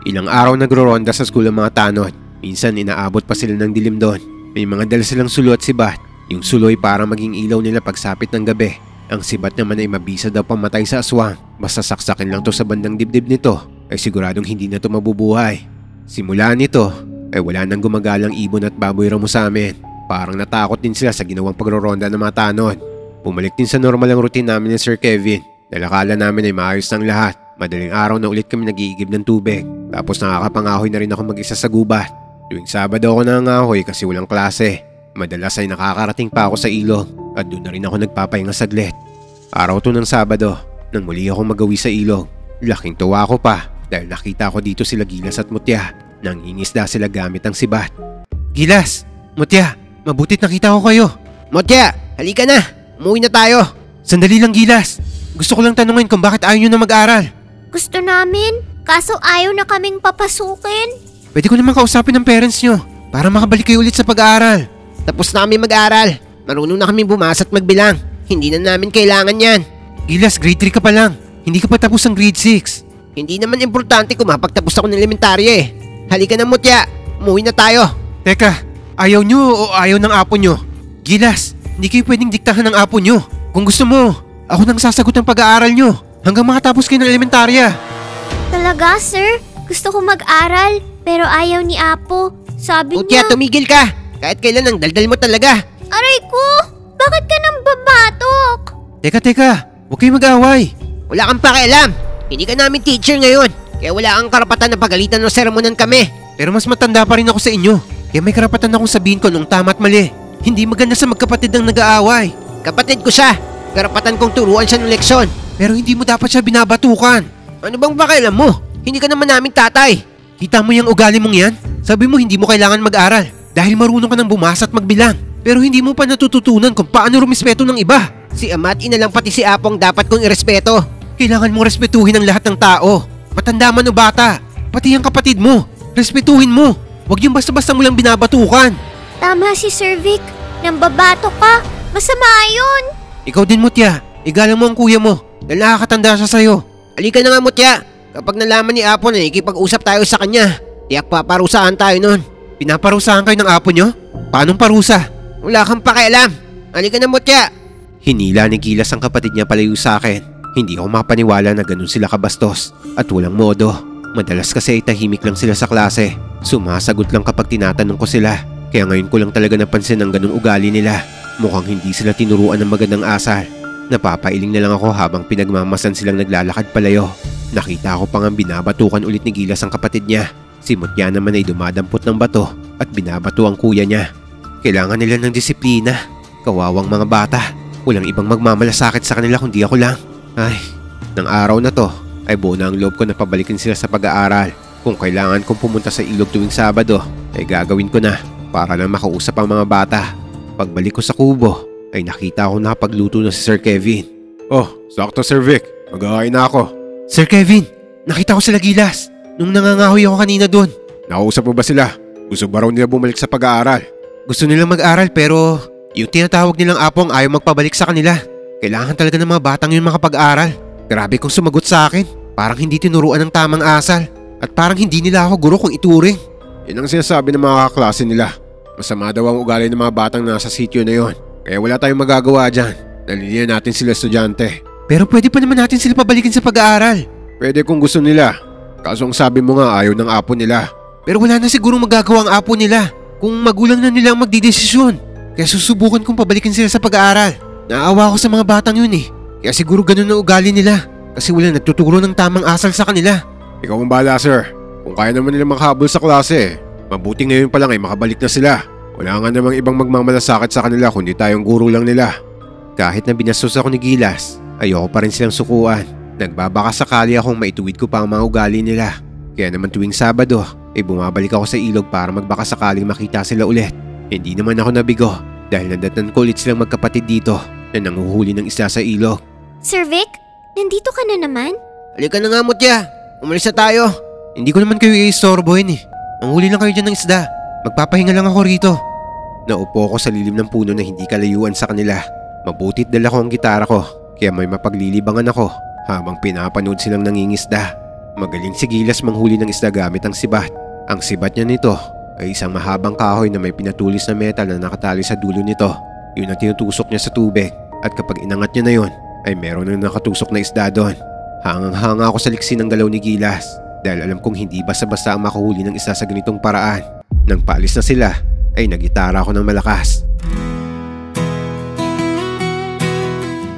Ilang araw nagro-ronda sa school ang mga tanod. Minsan inaabot pa sila ng dilim doon. May mga dala silang sulo at sibat. Yung suloy para maging ilaw nila pagsapit ng gabi. Ang sibat naman ay mabisa daw pamatay sa aswang. Basta saksakin lang to sa bandang dibdib nito ay siguradong hindi na to mabubuhay. Simula nito ay wala nang gumagalang ibon at baboy ramo sa amin. Parang natakot din sila sa ginawang pagroronda ng mga tanod. Bumalik din sa normal ang routine namin ni Sir Kevin. Dahil akala namin ay maayos ng lahat. Madaling araw na ulit kami nag-iigib ng tubig. Tapos nakakapangahoy na rin ako mag-isa sa gubat. Tuwing Sabado ako nangangahoy kasi walang klase. Madalas ay nakakarating pa ako sa ilog at doon na rin ako nagpapahinga saglit. Araw to ng Sabado nang muli ako magawi sa ilog. Laking tuwa ko pa dahil nakita ko dito sila Gilas at Mutya. Nangingisda sila gamit ang sibat. Gilas! Mutya! Mabutit nakita ko kayo. Mutya, halika na! Umuwi na tayo! Sandali lang Gilas! Gusto ko lang tanungin kung bakit ayaw nyo na mag-aral. Gusto namin, kaso ayaw na kaming papasukin. Pwede ko naman kausapin ng parents nyo para makabalik kayo ulit sa pag-aaral. Tapos namin mag-aral. Marunong na kaming bumasa at magbilang. Hindi na namin kailangan yan. Gilas, grade 3 ka pa lang. Hindi ka pa tapos ng grade 6. Hindi naman importante kung mapagtapos ako ng elementarya eh. Halika na Mutya, umuwi na tayo. Teka, ayaw nyo o ayaw ng apo nyo? Gilas, hindi kayo pwedeng diktahan ng apo nyo. Kung gusto mo, ako nang sasagot ng pag-aaral nyo hanggang makatapos kayo ng elementarya. Talaga, sir? Gusto ko mag-aral, pero ayaw ni Apo. Sabi Mutya, niya... tumigil ka. Kahit kailan ang daldal mo talaga. Aray ko! Bakit ka nang babatok? Teka, huwag kayo mag-away. Wala kang pakialam. Hindi ka namin teacher ngayon. Kaya wala kang karapatan na pagalitan o sermonan kami. Pero mas matanda pa rin ako sa inyo. Kaya may karapatan akong sabihin ko nung tama at mali. Hindi maganda sa magkapatid ang nag-aaway. Kapatid ko siya. Karapatan kong turuan siya ng leksyon. Pero hindi mo dapat siya binabatukan. Ano bang pakialam mo? Hindi ka naman naming tatay. Kita mo yung ugali mong yan? Sabi mo hindi mo kailangan mag-aral dahil marunong ka ng bumasa at magbilang. Pero hindi mo pa natututunan kung paano rumispeto ng iba. Si ama at ina lang pati si Apong dapat kong irespeto. Kailangan mong respetuhin ang lahat ng tao. Matanda man o bata. Pati ang kapatid mo. Respetuhin mo. Huwag yung basta-basta mo lang binabatukan. Tama si Sir Vic. Nang babato ka. Masama yun. Ikaw din Mutya. Igalang mo ang kuya mo dahil nakakatanda siya sa'yo. Halika na nga Mutya. Kapag nalaman ni Apo na ikipag-usap tayo sa kanya, tiyak paparusahan tayo nun. Pinaparusahan kayo ng apo nyo? Paanong parusa? Wala kang pakialam. Halika na Mutya. Hinila ni Gilas ang kapatid niya palayo sa akin. Hindi ako mapaniwala na ganun sila kabastos at walang modo. Madalas kasi ay tahimik lang sila sa klase. Sumasagot lang kapag tinatanong ko sila. Kaya ngayon ko lang talaga napansin ang ganun ugali nila. Mukhang hindi sila tinuruan ng magandang asal. Napapailing na lang ako habang pinagmamasan silang naglalakad palayo. Nakita ko pang ang binabatukan ulit ni Gilas ang kapatid niya. Si Mutya naman ay dumadampot ng bato at binabato ang kuya niya. Kailangan nila ng disiplina. Kawawang mga bata. Walang ibang magmamalasakit sa kanila kundi ako lang. Ay, ng araw na to ay buo na ang loob ko na pabalikin sila sa pag-aaral. Kung kailangan kong pumunta sa ilog tuwing Sabado ay gagawin ko na para lang makausap ang mga bata. Pagbalik ko sa kubo ay nakita ko nakapagluto na si Sir Kevin. Oh, sakto Sir Vic. Mag-aay na ako. Sir Kevin, nakita ko sila Gilas nung nangangahoy ako kanina doon. Nakausap mo ba sila? Gusto ba raw nila bumalik sa pag-aaral? Gusto nilang mag-aral pero Yung tinatawag nilang apo ang ayaw magpabalik sa kanila. Kailangan talaga ng mga batang yun makapag-aral. Grabe kung sumagot sa akin. Parang hindi tinuruan ng tamang asal. At parang hindi nila ako guro kung ituring. Yun ang sinasabi ng mga kaklase nila. Masama daw ang ugali ng mga batang nasa sitio na yon. Kaya wala tayong magagawa dyan. Naliliyan natin sila estudyante. Pero pwede pa naman natin sila pabalikin sa pag-aaral. Pwede kung gusto nila. Kaso ang sabi mo nga ayaw ng apo nila. Pero wala na sigurong magagawa ang apo nila. Kung magulang na nila ang magdidesisyon. Kaya susubukan kong pabalikin sila sa pag-aaral. Naawa ko sa mga batang yun eh. Kaya siguro ganun ang ugali nila. Kasi wala nagtuturo ng tamang asal sa kanila. Ikaw ang bahala, sir. Kung kaya naman nila makahabol sa klase, mabuti ngayon pa lang ay makabalik na sila. Wala nga namang ibang magmamalasakit sa kanila kundi tayong guro lang nila. Kahit na binastos ako ni Gilas, ayoko pa rin silang sukuan. Nagbabaka sakali akong maituwid ko pa ang mga ugali nila. Kaya naman tuwing Sabado, ay bumabalik ako sa ilog para magbaka sakaling makita sila ulit. Hindi naman ako nabigo dahil nadatnan ko ulit silang magkapatid dito na nanguhuli ng isda sa ilog. Sir Vic, nandito ka na naman? Halika na nga, Mutya. Umalis na tayo. Hindi ko naman kayo i-istorbohin eh. Manghuli lang kayo dyan ng isda. Magpapahinga lang ako rito. Naupo ako sa lilim ng puno na hindi kalayuan sa kanila. Mabutit dala ko ang gitara ko, kaya may mapaglilibangan ako habang pinapanood silang nangingisda. Magaling si Gilas manghuli ng isda gamit ang sibat. Ang sibat niya nito ay isang mahabang kahoy na may pinatulis na metal na nakatali sa dulo nito. Yun ang tinutusok niya sa tubig at kapag inangat niya na yun, ay meron na nakatusok na isda doon. Hangang-hanga ako sa liksi ng galaw ni Gilas dahil alam kong hindi basta-basta ang makahuli ng isda sa ganitong paraan. Nang paalis na sila, ay nagitara ako ng malakas.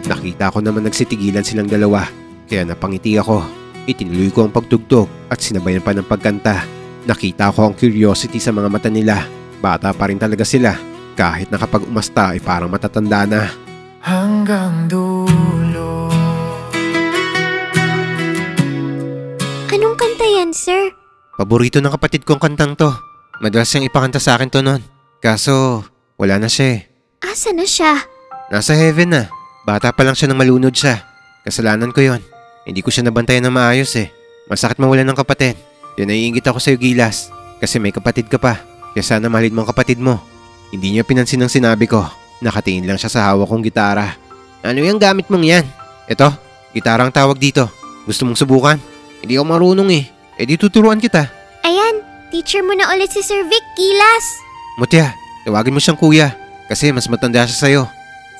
Nakita ko naman nagsitigilan silang dalawa, kaya napangiti ako. Itinuloy ko ang pagtugtog at sinabayan pa ng pagkanta. Nakita ko ang curiosity sa mga mata nila. Bata pa rin talaga sila, kahit na kapag umasta ay parang matatanda na. Hanggang dulo. Anong kanta yan, sir? Paborito ng kapatid kong kantang to. Madalas siyang ipakanta sa akin to noon. Kaso, wala na siya eh. Asa na siya? Nasa heaven na. Bata pa lang siya nang malunod siya. Kasalanan ko yon. Hindi ko siya nabantayan na maayos eh. Masakit mawalan ng kapatid. Yan naiingit ako sa'yo, Gilas. Kasi may kapatid ka pa. Kaya sana mahalin mo ang kapatid mo. Hindi niya pinansin ang sinabi ko. Nakatingin lang siya sa hawak kong gitara. Ano yung gamit mong yan? Ito, gitara ang tawag dito. Gusto mong subukan? Hindi ako marunong eh. Eh di tuturuan kita. Ayan, teacher mo na ulit si Sir Vic, Gilas. Mutya, tawagin mo siyang kuya. Kasi mas matanda siya sa'yo.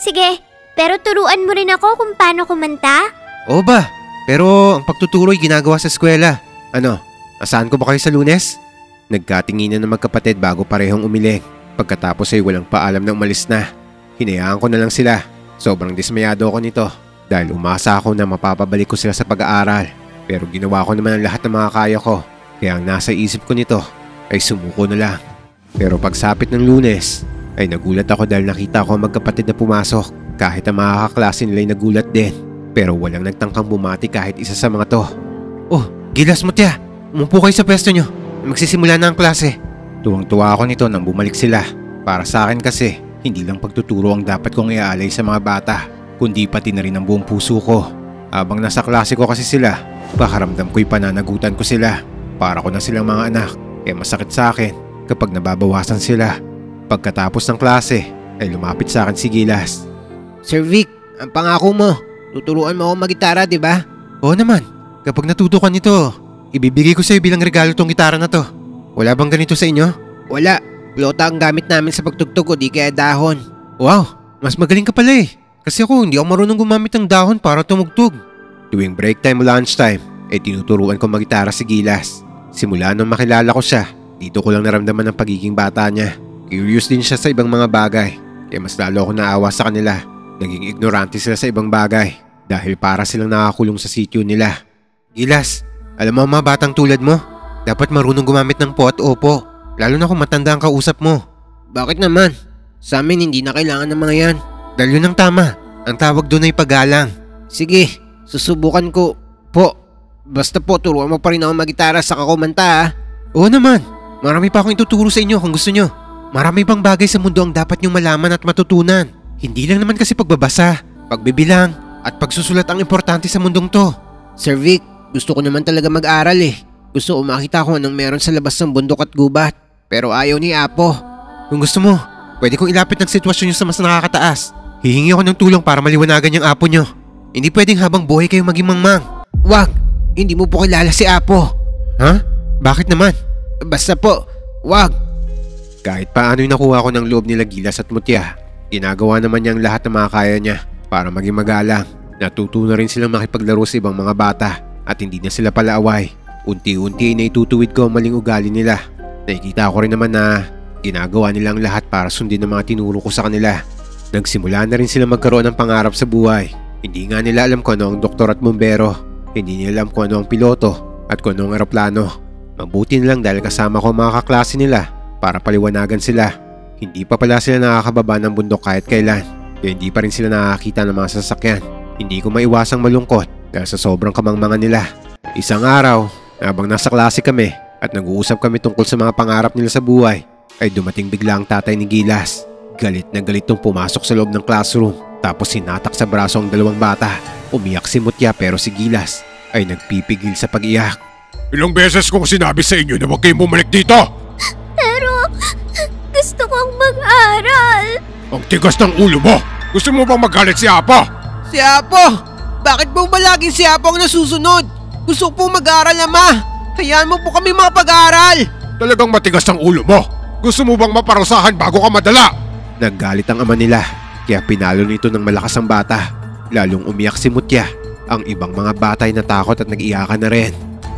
Sige, pero turuan mo rin ako kung paano kumanta. Oo ba? Pero ang pagtuturo'y ginagawa sa eskwela. Ano, asahan ko ba kayo sa Lunes? Nagkatinginan ng magkapatid bago parehong umiling. Pagkatapos ay walang paalam na umalis na. Hinayaan ko na lang sila. Sobrang dismayado ako nito dahil umasa ako na mapapabalik ko sila sa pag-aaral. Pero ginawa ko naman ang lahat ng mga kaya ko. Kaya ang nasa isip ko nito ay sumuko na lang. Pero pagsapit ng Lunes ay nagulat ako dahil nakita ko ang magkapatid na pumasok. Kahit ang mga kaklase nila ay nagulat din. Pero walang nagtangkang bumati kahit isa sa mga to. Oh, Gilas, Mutya! Umupo kayo sa pwesto nyo. Magsisimula na ang klase. Tuwang-tuwa ako nito nang bumalik sila. Para sa akin kasi, hindi lang pagtuturo ang dapat kong iaalay sa mga bata, kundi pati na rin ang buong puso ko. Habang nasa klase ko kasi sila, pakaramdam ko'y pananagutan ko sila. Para ko na silang mga anak, kaya masakit sa akin kapag nababawasan sila. Pagkatapos ng klase, ay lumapit sa akin si Gilas. Sir Vic, ang pangako mo. Tuturuan mo ako mag-gitara, di ba? Oo naman, kapag natuto ka nito, ibibigay ko sa'yo bilang regalo tong gitara na to. Wala bang ganito sa inyo? Wala. Plota ang gamit namin sa pagtugtog o di kaya dahon. Wow, mas magaling ka pala eh. Kasi ako hindi ako marunong gumamit ng dahon para tumugtog. Tuwing break time o lunch time, ay tinuturuan ko mag-gitara si Gilas. Simula nung makilala ko siya, dito ko lang naramdaman ang pagiging bata niya. Curious din siya sa ibang mga bagay, kaya mas lalo ako naawa sa kanila. Naging ignorante sila sa ibang bagay dahil para silang nakakulong sa sitio nila. Gilas, alam mo mga batang tulad mo, dapat marunong gumamit ng po at opo, lalo na kung matanda ang kausap mo. Bakit naman? Sa amin hindi na kailangan ng mga yan. Dahil yun ang tama, ang tawag doon ay paggalang. Sige, susubukan ko. Po, basta po turuan mo pa rin ako mag-gitara sa kumanta ha. Oo naman, marami pa akong ituturo sa inyo kung gusto nyo. Marami bang bagay sa mundo ang dapat nyong malaman at matutunan. Hindi lang naman kasi pagbabasa, pagbibilang, at pagsusulat ang importante sa mundong to. Sir Vic, gusto ko naman talaga mag-aral eh. Gusto ko makita kung anong meron sa labas ng bundok at gubat. Pero ayaw ni Apo. Kung gusto mo, Pwede kong ilapit ng sitwasyon nyo sa mas nakakataas. Hihingi ako ng tulong para maliwanagan yung apo nyo. Hindi pwedeng habang buhay kayong maging mangmang. Wag, hindi mo po kilala si Apo. Ha? Bakit naman? Basta po, wag. Kahit paano'y nakuha ko ng loob nila Gilas at Mutya, ginagawa naman niya ang lahat na makakaya niya para maging magalang. Natuto na rin silang makipaglaro sa ibang mga bata at hindi na sila palaaway. Unti-unti ay naitutuwid ko ang maling ugali nila. Nakikita ko rin naman na ginagawa nila ang lahat para sundin ang mga tinuro ko sa kanila. Nagsimula na rin sila magkaroon ng pangarap sa buhay. Hindi nga nila alam kung ano ang doktor at bumbero. Hindi nila alam kung ano ang piloto at kung ano ang eroplano. Mabuti na lang dahil kasama ko ang mga kaklase nila para paliwanagan sila. Hindi pa pala sila nakakababa ng bundok kahit kailan. Kaya hindi pa rin sila nakakita ng mga sasakyan. Hindi ko maiwasang malungkot dahil sa sobrang kamangmangan nila. Isang araw, habang nasa klase kami at nag-uusap kami tungkol sa mga pangarap nila sa buhay, ay dumating bigla ang tatay ni Gilas. Galit na galit nung pumasok sa loob ng classroom tapos hinatak sa braso ang dalawang bata. Umiyak si Mutya pero si Gilas ay nagpipigil sa pag-iyak. Ilang beses kong sinabi sa inyo na huwag kayong bumalik dito! Pero gusto kong mag-aral. Ang tigas ng ulo mo! Gusto mo bang magalit si Apo? Si Apo! Bakit po ba laging si Apo ang nasusunod? Gusto ko po mag-aaral na, Ma. Hayaan mo po kami makapag-aaral. Talagang matigas ang ulo mo! Gusto mo bang maparusahan bago ka madala? Naggalit ang ama nila kaya pinalo nito ng malakas ang bata. Lalong umiyak si Mutya. Ang ibang mga bata ay natakot at nag-iyakan na rin.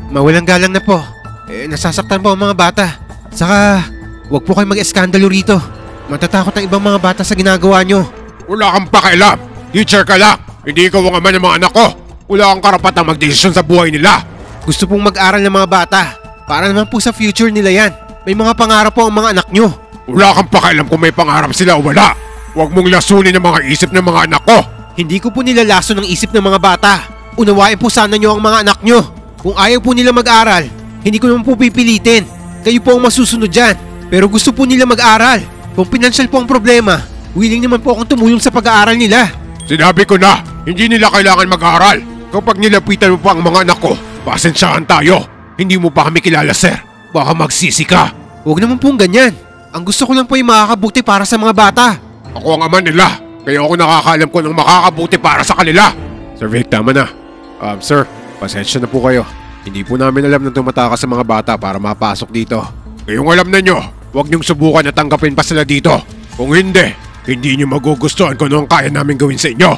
Mawalang galang na po. Nasasaktan po ang mga bata. Saka, wag po kayo mag-eskandalo rito. Matatakot ang ibang mga bata sa ginagawa nyo. Wala kang pakialam! Teacher ka lang! Hindi ikaw ang ama ng mga anak ko! Wala kang karapatang magdesisyon sa buhay nila! Gusto pong mag-aral ng mga bata. Para naman po sa future nila yan. May mga pangarap po ang mga anak nyo. Wala kang pakialam kung may pangarap sila o wala! Huwag mong lasunin ang mga isip ng mga anak ko! Hindi ko po nilalaso ng isip ng mga bata. Unawain po sana nyo ang mga anak nyo. Kung ayaw po nila mag-aral, hindi ko naman po pipilitin. Kayo po ang masusunod dyan. Pero gusto po nila mag-aral. Kung financial po ang problema, willing naman po akong tumulong sa pag-aaral nila. Sinabi ko na, hindi nila kailangan mag-aaral. Kapag nilapitan mo pa ang mga anak ko, pasensyahan tayo. Hindi mo pa kami kilala, sir. Baka magsisi ka. Huwag naman pong ganyan. Ang gusto ko lang po ay makakabuti para sa mga bata. Ako ang ama nila, kaya ako nakakaalam ko ng makakabuti para sa kanila. Sir Vic, tama na. Sir, pasensya na po kayo. Hindi po namin alam na tumatakas sa mga bata para mapasok dito. Ngayong alam na nyo, huwag niyong subukan na tanggapin pa sila dito. Kung hindi nyo magugustuhan kung ano ang kaya namin gawin sa inyo.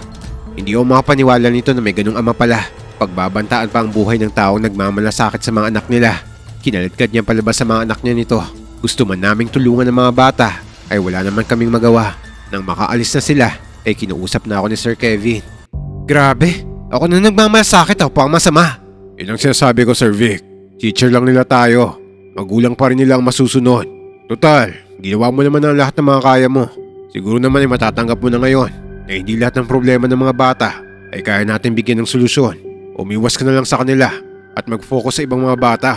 Hindi ako makapaniwala nito na may ganung ama pala. Pagbabantaan pa ang buhay ng taong nagmamalasakit sa mga anak nila. Kinaladkad niya palabas sa mga anak niya nito. Gusto man naming tulungan ng mga bata, ay wala naman kaming magawa. Nang makaalis na sila, ay kinuusap na ako ni Sir Kevin. Grabe, ako na nagmamalasakit, ako pa ang masama. Yan ang sinasabi ko, Sir Vic. Teacher lang nila tayo. Magulang pa rin nila ang masusunod. Total, ginawa mo naman ang lahat ng mga kaya mo. Siguro naman ay matatanggap mo na ngayon na hindi lahat ng problema ng mga bata ay kaya natin bigyan ng solusyon. Umiwas ka na lang sa kanila at mag-focus sa ibang mga bata.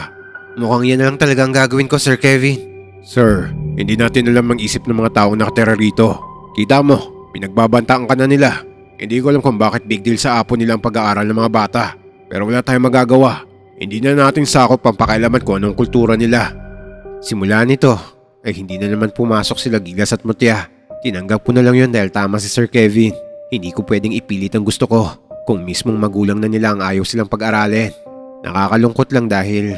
Mukhang yan na lang talaga ang gagawin ko, Sir Kevin. Sir, hindi natin alam ang isip ng mga taong nakatira rito. Kita mo, pinagbabantaan ka na nila. Hindi ko alam kung bakit big deal sa apo nila ang pag-aaral ng mga bata. Pero wala tayong magagawa. Hindi na natin sakop ang pakialaman kung anong kultura nila. Simula nito, ay hindi na naman pumasok sila Gilas at Mutya. Tinanggap ko na lang yun dahil tama si Sir Kevin. Hindi ko pwedeng ipilit ang gusto ko kung mismong magulang na nila ang ayaw silang pag-aralin. Nakakalungkot lang dahil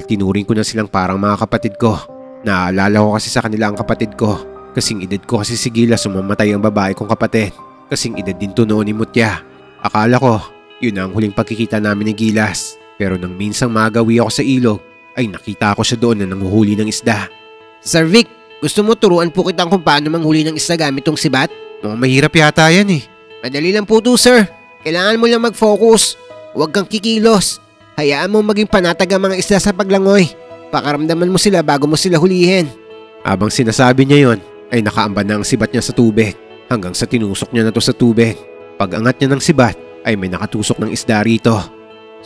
tinuring ko na silang parang mga kapatid ko. Naalala ko kasi sa kanila ang kapatid ko. Kasing edad ko kasi si Gilas sumamatay ang babae kong kapatid. Kasing edad din to noon ni Mutya. Akala ko, yun ang huling pagkikita namin ni Gilas. Pero nang minsang magawi ako sa ilog, ay nakita ko siya doon na nanguhuli ng isda. Sir Vic, gusto mo turuan po kitang kung paano manghuli ng isda gamit tong sibat? Mukhang mahirap yata yan eh. Madali lang po to, sir. Kailangan mo lang mag-focus. Huwag kang kikilos. Hayaan mo maging panatag ang mga isda sa paglangoy. Pakaramdaman mo sila bago mo sila hulihin. Habang sinasabi niya yon, ay nakaamban na ang sibat niya sa tubig hanggang sa tinusok niya na to sa tubig. Pag angat niya ng sibat, ay may nakatusok ng isda rito.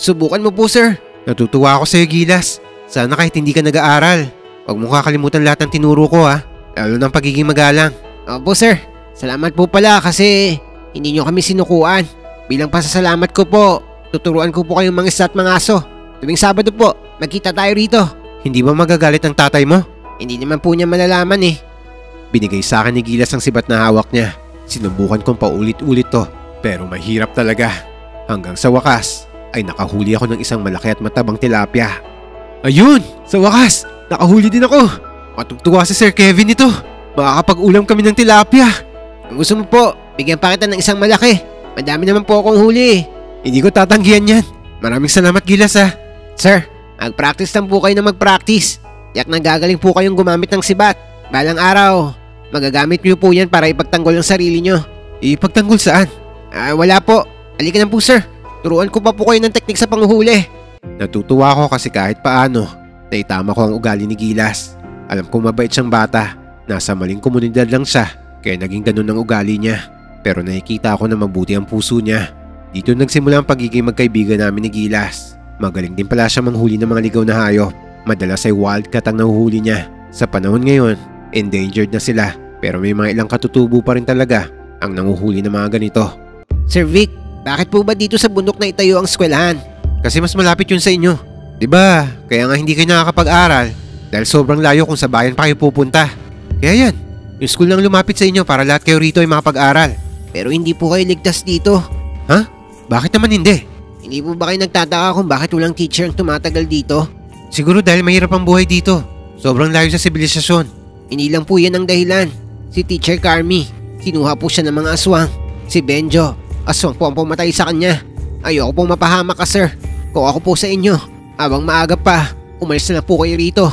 Subukan mo po, sir. Natutuwa ako sa'yo, Gilas. Sana kahit hindi ka nag-aaral, huwag mo kakalimutan lahat ng tinuro ko ha. Lalo ng pagiging magalang. Opo, sir. Salamat po pala kasi hindi nyo kami sinukuan. Bilang pasasalamat ko po, tuturuan ko po kayong mga isda at mga aso. Tuwing Sabado po, magkita tayo rito. Hindi ba magagalit ang tatay mo? Hindi naman po niya malalaman eh. Binigay sa akin ni Gilas ang sibat na hawak niya. Sinubukan kong paulit-ulit to, pero mahirap talaga. Hanggang sa wakas ay nakahuli ako ng isang malaki at matabang tilapia. Ayun! Sa wakas! Nakahuli din ako! Matutuwa si Sir Kevin nito. Makakapag-ulam kami ng tilapia. Kung gusto mo po, bigyan pa kita ng isang malaki. Madami naman po akong huli. Hindi ko tatanggihan yan. Maraming salamat, Gilas ha. Sir, mag-practice lang po kayo na mag-practice. Tiyak na gagaling po kayong gumamit ng sibat. Balang araw, magagamit niyo po yan para ipagtanggol ang sarili niyo. Ipagtanggol saan? Wala po. Halika na po sir. Turuan ko pa po kayo ng teknik sa panghuli. Natutuwa ako kasi kahit paano, naitama ko ang ugali ni Gilas. Alam kong mabait siyang bata. Nasa maling komunidad lang siya, kaya naging ganun ang ugali niya. Pero nakikita ko na mabuti ang puso niya. Dito nagsimula ang pagiging magkaibigan namin ni Gilas. Magaling din pala siya manghuli ng mga ligaw na hayop. Madalas ay wildcat ang nahuhuli niya. Sa panahon ngayon, endangered na sila. Pero may mga ilang katutubo pa rin talaga ang nanguhuli ng mga ganito. Sir Vic, bakit po ba dito sa bundok na itayo ang eskwelahan? Kasi mas malapit yun sa inyo. Diba? Kaya nga hindi kayo nakakapag-aral. Dahil sobrang layo kung sa bayan pa kayo pupunta. Kaya yan, yung school lang lumapit sa inyo para lahat kayo rito ay makapag-aral. Pero hindi po kayo ligtas dito. Ha? Bakit naman hindi? Hindi po ba kayo nagtataka kung bakit walang teacher ang tumatagal dito? Siguro dahil mahirap ang buhay dito. Sobrang layo sa sibilisasyon. Hindi lang po yan ang dahilan. Si Teacher Carmi, kinuha po siya ng mga aswang. Si Benjo, aswang po ang pumatay sa kanya. Ayoko pong mapahamak ka sir. Kung ako po sa inyo, habang maaga pa, umalis na lang po kayo rito.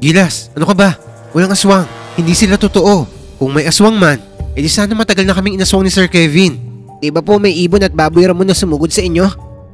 Gilas, ano ka ba? Walang aswang. Hindi sila totoo. Kung may aswang man, edi sana matagal na kaming inaswang ni Sir Kevin. Di ba po may ibon at baboy ramon na sumugod sa inyo?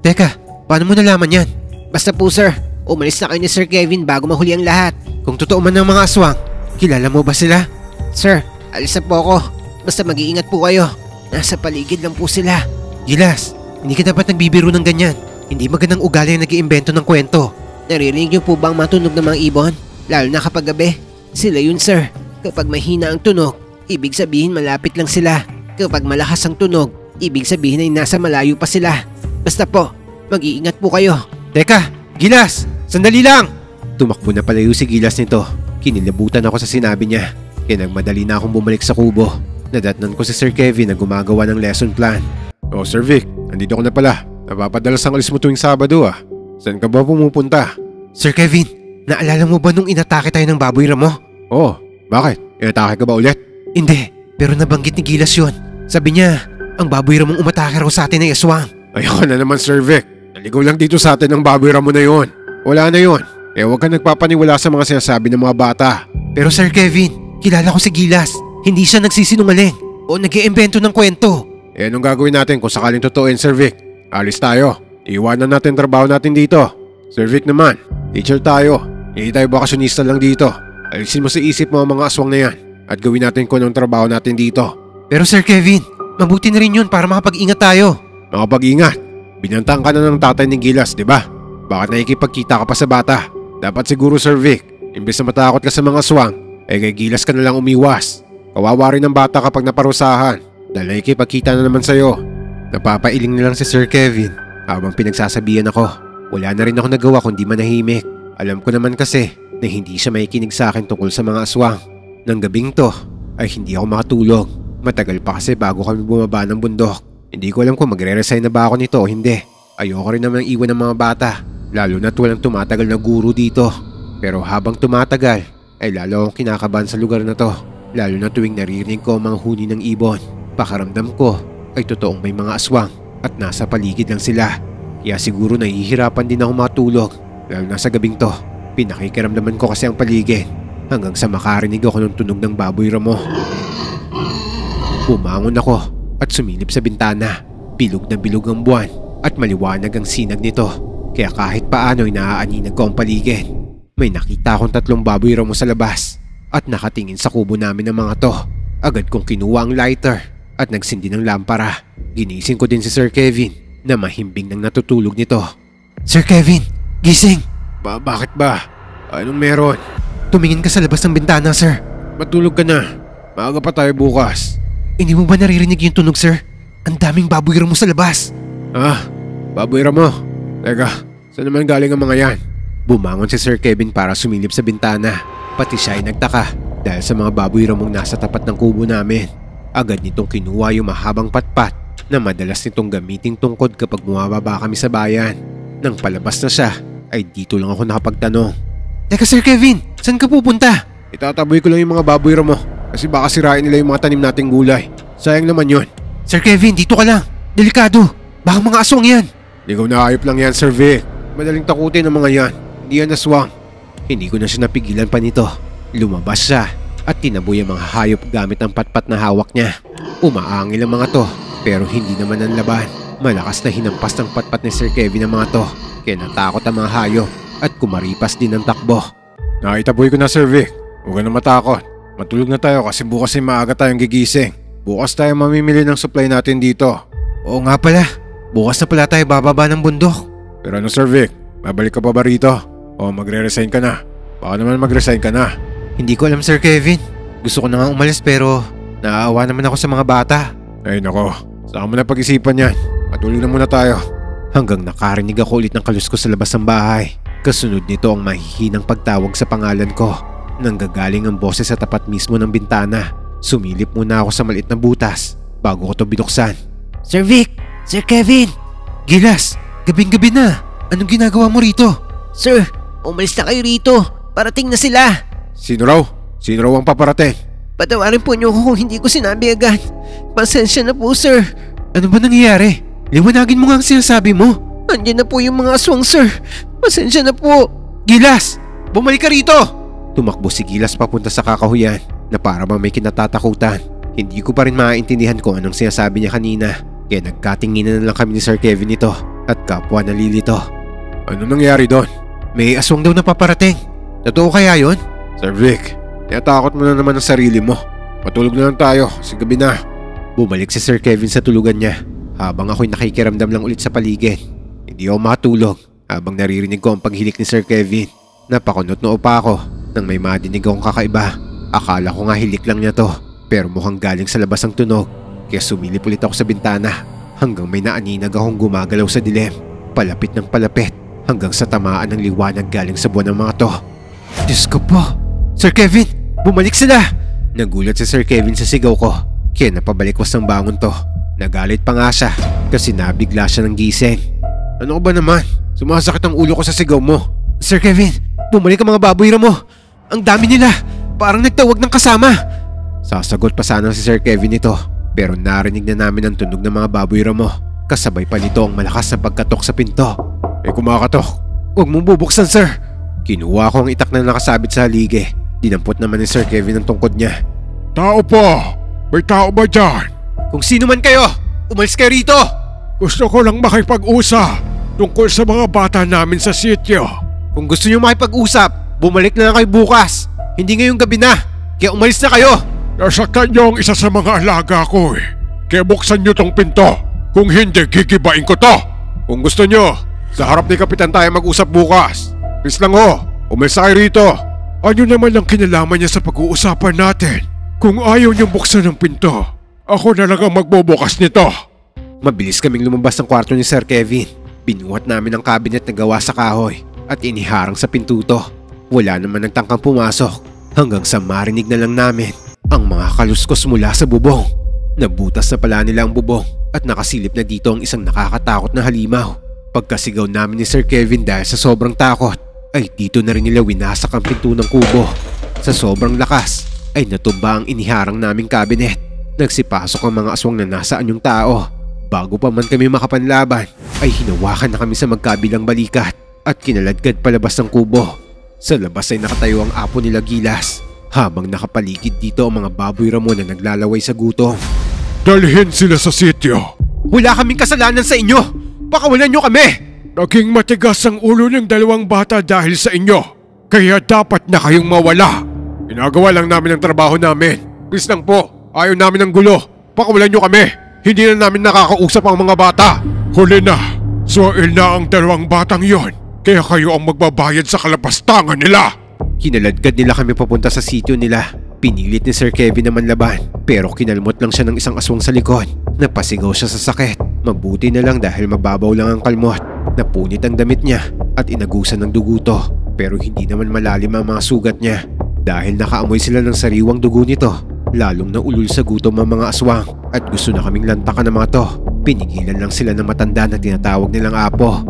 Teka, paano mo nalaman yan? Basta po sir, umalis na kayo ni Sir Kevin bago mahuli ang lahat. Kung totoo man ang mga aswang, kilala mo ba sila? Sir, alis na po ako. Basta mag-iingat po kayo. Nasa paligid lang po sila. Gilas, hindi ka dapat nagbibiro ng ganyan. Hindi magandang ugali ang nag-iimbento ng kwento. Naririnig niyo po bang matunog ng mga ibon? Lalo na kapag gabi. Sila yun sir. Kapag mahina ang tunog, ibig sabihin malapit lang sila. Kapag malakas ang tunog, ibig sabihin ay nasa malayo pa sila. Basta po, mag-iingat po kayo. Teka, Gilas! Sandali lang! Tumakbo na palayo si Gilas nito. Kinilabutan ako sa sinabi niya. Kaya nagmadali na akong bumalik sa kubo. Nadatnan ko si Sir Kevin na gumagawa ng lesson plan. Oh Sir Vic, nandito ka na pala. Napapadalas ang alis mo tuwing Sabado ah. Saan ka ba pumupunta? Sir Kevin, naalala mo ba nung inatake tayo ng baboy ramo? Oh, bakit? Inatake ka ba ulit? Hindi, pero nabanggit ni Gilas yun. Sabi niya, ang baboy ramong umatake raw sa atin ay aswang. Ayoko na naman Sir Vic. Naligaw lang dito sa atin ang baboy ramo na yun. Wala na yun. Eh huwag ka nagpapaniwala sa mga sinasabi ng mga bata. Pero Sir Kevin, kilala ko si Gilas. Hindi siya nagsisinungaling o nag-iimbento ng kwento. Eh anong gagawin natin kung sakaling totooin Sir Vic? Alis tayo. Iwanan natin trabaho natin dito. Sir Vic naman, teacher tayo. Hindi tayo bakasyonista lang dito. Alisin mo sa isip mo ang mga aswang na yan at gawin natin kung anong trabaho natin dito. Pero Sir Kevin, mabuti na rin yun para makapag-ingat tayo. Makapag-ingat? Binantaan ka na ng tatay ni Gilas, di ba? Bakit nakikipagkita ka pa sa bata? Dapat siguro Sir Vic, imbes na matakot ka sa mga aswang, ay kay Gilas ka na lang umiwas. Kawawa rin ng bata kapag naparusahan dahil nakikipagkita na naman sa'yo. Napapailing na lang si Sir Kevin habang pinagsasabihan ako. Wala na rin ako nagawa kundi manahimik. Alam ko naman kasi na hindi siya makikinig sa akin tungkol sa mga aswang. Nang gabing to ay hindi ako makatulog. Matagal pa kasi bago kami bumaba ng bundok. Hindi ko alam kung magre-resign na ba ako nito o hindi. Ayoko rin naman iwan ng mga bata, lalo na't walang tumatagal na guro dito. Pero habang tumatagal ay lalo akong kinakabahan sa lugar na to. Lalo na tuwing naririnig ko ang mga huni ng ibon. Pakaramdam ko ay totoong may mga aswang at nasa paligid lang sila. Kaya siguro nahihirapan din ako matulog, lalo na sa gabing to. Pinakikiramdaman ko kasi ang paligid hanggang sa makarinig ako ng tunog ng baboy ramo. Bumangon ako at sumilip sa bintana. Bilog na bilog ang buwan at maliwanag ang sinag nito. Kaya kahit paano ay naaaninag ko ang paligid. May nakita akong 3 baboy ramo sa labas at nakatingin sa kubo namin ng mga to. Agad kong kinuha ang lighter at nagsindi ng lampara. Ginising ko din si Sir Kevin na mahimbing nang natutulog nito. Sir Kevin, gising! Bakit ba? Anong meron? Tumingin ka sa labas ng bintana, sir. Matulog ka na. Maaga pa tayo bukas. Hindi mo ba naririnig yung tunog, sir? Ang daming baboy ramo sa labas. Ah, baboy ramo. Teka, saan naman galing ang mga yan? Bumangon si Sir Kevin para sumilip sa bintana. Pati siya ay nagtaka. dahil sa mga baboy ramong nasa tapat ng kubo namin. Agad nitong kinuha yung mahabang patpat na madalas nitong gamiting tungkod kapag bumababa kami sa bayan. Nang palabas na siya ay dito lang ako nakapagtanong. Teka Sir Kevin, saan ka pupunta? Itataboy ko lang yung mga baboy ramo kasi baka sirain nila yung mga tanim nating gulay. Sayang naman yun. Sir Kevin, dito ka lang. Delikado. Baka mga aswang yan. Ligaw na hayop lang yan, Sir Vic. Madaling takutin ng mga yan. Hindi yan aswang. Hindi ko na siya napigilan pa nito. Lumabas siya at tinaboy ang mga hayop gamit ang patpat na hawak niya. Umaangil ang mga to pero hindi naman ang laban. Malakas na hinampas ng patpat ni Sir Kevin ang mga to. Kaya natakot ang mga hayop at kumaripas din ang takbo. Nakitaboy ko na, Sir Vic. Huwag ka na matakot. Matulog na tayo kasi bukas ay maaga tayong gigising. Bukas tayo mamimili ng supply natin dito. Oo nga pala. Bukas na pala tayo bababa ng bundok. Pero ano, Sir Vic? Babalik ka pa ba rito? O magre-resign ka na? Baka naman mag-resign ka na. Hindi ko alam Sir Kevin. Gusto ko na nga umalis pero naaawa naman ako sa mga bata. Ay nako, saka mo na pag-isipan yan. Matulog na muna tayo. Hanggang nakarinig ako ulit ng kaluskos sa labas ng bahay. Kasunod nito ang mahihinang pagtawag sa pangalan ko. Nanggagaling ang boses sa tapat mismo ng bintana. Sumilip muna ako sa maliit na butas bago ko to binuksan. Sir Vic! Sir Kevin! Gilas! Gabing-gabi na! Anong ginagawa mo rito? Sir, umalis na kayo rito. Parating na sila. Sino raw? Sino raw ang paparating? Patawarin po niyo ako kung hindi ko sinabi agad. Pasensya na po, sir. Ano ba nangyayari? Liwanagin mo nga ang sinasabi mo. Andiyan na po yung mga aswang, sir. Pasensya na po. Gilas! Bumalik ka rito! Tumakbo si Gilas papunta sa kakahuyan na para bang may kinatatakutan. Hindi ko pa rin maintindihan kung anong sinasabi niya kanina. Kaya nagkatinginan na lang kami ni Sir Kevin nito at kapwa nalilito. Ano nangyari doon? May aswang daw na paparating. Totoo kaya yon? Sir Vic, natakot mo na naman ang sarili mo. Matulog na lang tayo, si gabi na. Bumalik si Sir Kevin sa tulugan niya habang ako'y nakikiramdam lang ulit sa paligid. Hindi ako makatulog habang naririnig ko ang paghilik ni Sir Kevin. Napakunot-noo pa ako nang may madinig akong kakaiba. Akala ko nga hilik lang niya to pero mukhang galing sa labas ang tunog. Kaya sumilip ulit ako sa bintana hanggang may naaninag akong gumagalaw sa dilim. Palapit ng palapit hanggang sa tamaan ng liwanag galing sa buwan ng mga to. Diyos ko po! Sir Kevin! Bumalik sila! Nagulat si Sir Kevin sa sigaw ko kaya napabalikwas ng bangon to. Nagalit pa nga siya kasi nabigla siya ng gising. Ano ba naman? Sumasakit ang ulo ko sa sigaw mo. Sir Kevin! Bumalik ang mga baboy mo! Ang dami nila! Parang nagtawag ng kasama! Sasagot pa sana si Sir Kevin ito pero narinig na namin ang tunog ng mga baboy ramo. Kasabay pa nito ang malakas na pagkatok sa pinto. Kumakatok. Huwag mong bubuksan, sir. Kinuha ko ang itak na nakasabit sa haligi. Dinampot naman ni Sir Kevin ang tungkod niya. Tao po! May tao ba dyan? Kung sino man kayo, umalis kayo rito! Gusto ko lang makipag-usap tungkol sa mga bata namin sa sityo. Kung gusto niyo makipag-usap, bumalik na lang kayo bukas. Hindi ngayong gabi na. Kaya umalis na kayo. Nasaktan niyo ang isa sa mga alaga ko eh. Kaya buksan niyo tong pinto. Kung hindi, gigibain ko to. Kung gusto niyo, sa harap ni Kapitan tayo mag-usap bukas. Please lang ho, umalis na kayo rito. Ano naman ang kinalaman niya sa pag-uusapan natin? Kung ayaw niyong buksan ng pinto, ako na lang ang magbubukas nito. Mabilis kaming lumabas ng kwarto ni Sir Kevin. Binuhat namin ang cabinet na gawa sa kahoy at iniharang sa pintuto. Wala naman nagtangkang pumasok hanggang sa marinig na lang namin ang mga kaluskos mula sa bubong. Nabutas na pala nila ang bubong at nakasilip na dito ang isang nakakatakot na halimaw. Pagkasigaw namin ni Sir Kevin dahil sa sobrang takot ay dito na rin nila winasak ang pinto ng kubo. Sa sobrang lakas ay natumba ang iniharang naming cabinet. Nagsipasok ang mga aswang na nasa anyong tao. Bago pa man kami makapanlaban ay hinawakan na kami sa magkabilang balikat at kinaladkad palabas ng kubo. Sa labas ay nakatayo ang apo nila Gilas habang nakapaligid dito ang mga baboy ramo na naglalaway sa gutom. Dalhin sila sa sityo. Wala kaming kasalanan sa inyo. Pakawalan nyo kami. Naging matigas ang ulo ng dalawang bata dahil sa inyo. Kaya dapat na kayong mawala. Ginagawa lang namin ang trabaho namin. Please lang po, ayaw namin ng gulo. Pakawalan nyo kami. Hindi na namin nakakausap ang mga bata. Huli na. Suwail na ang dalawang batang yon. Kaya kayo ang magbabayad sa kalapastangan nila. Kinaladkad nila kami papunta sa sityo nila. Pinilit ni Sir Kevin naman laban pero kinalmot lang siya ng isang aswang sa likod. Napasigaw siya sa sakit. Mabuti na lang dahil mababaw lang ang kalmot. Napunit ang damit niya at inagusan ng dugo to pero hindi naman malalim ang mga sugat niya. Dahil nakaamoy sila ng sariwang dugo nito, lalong naulul sa gutom ang mga aswang at gusto na kaming lantakan ng mga to. Pinigilan lang sila ng matanda na tinatawag nilang Apo.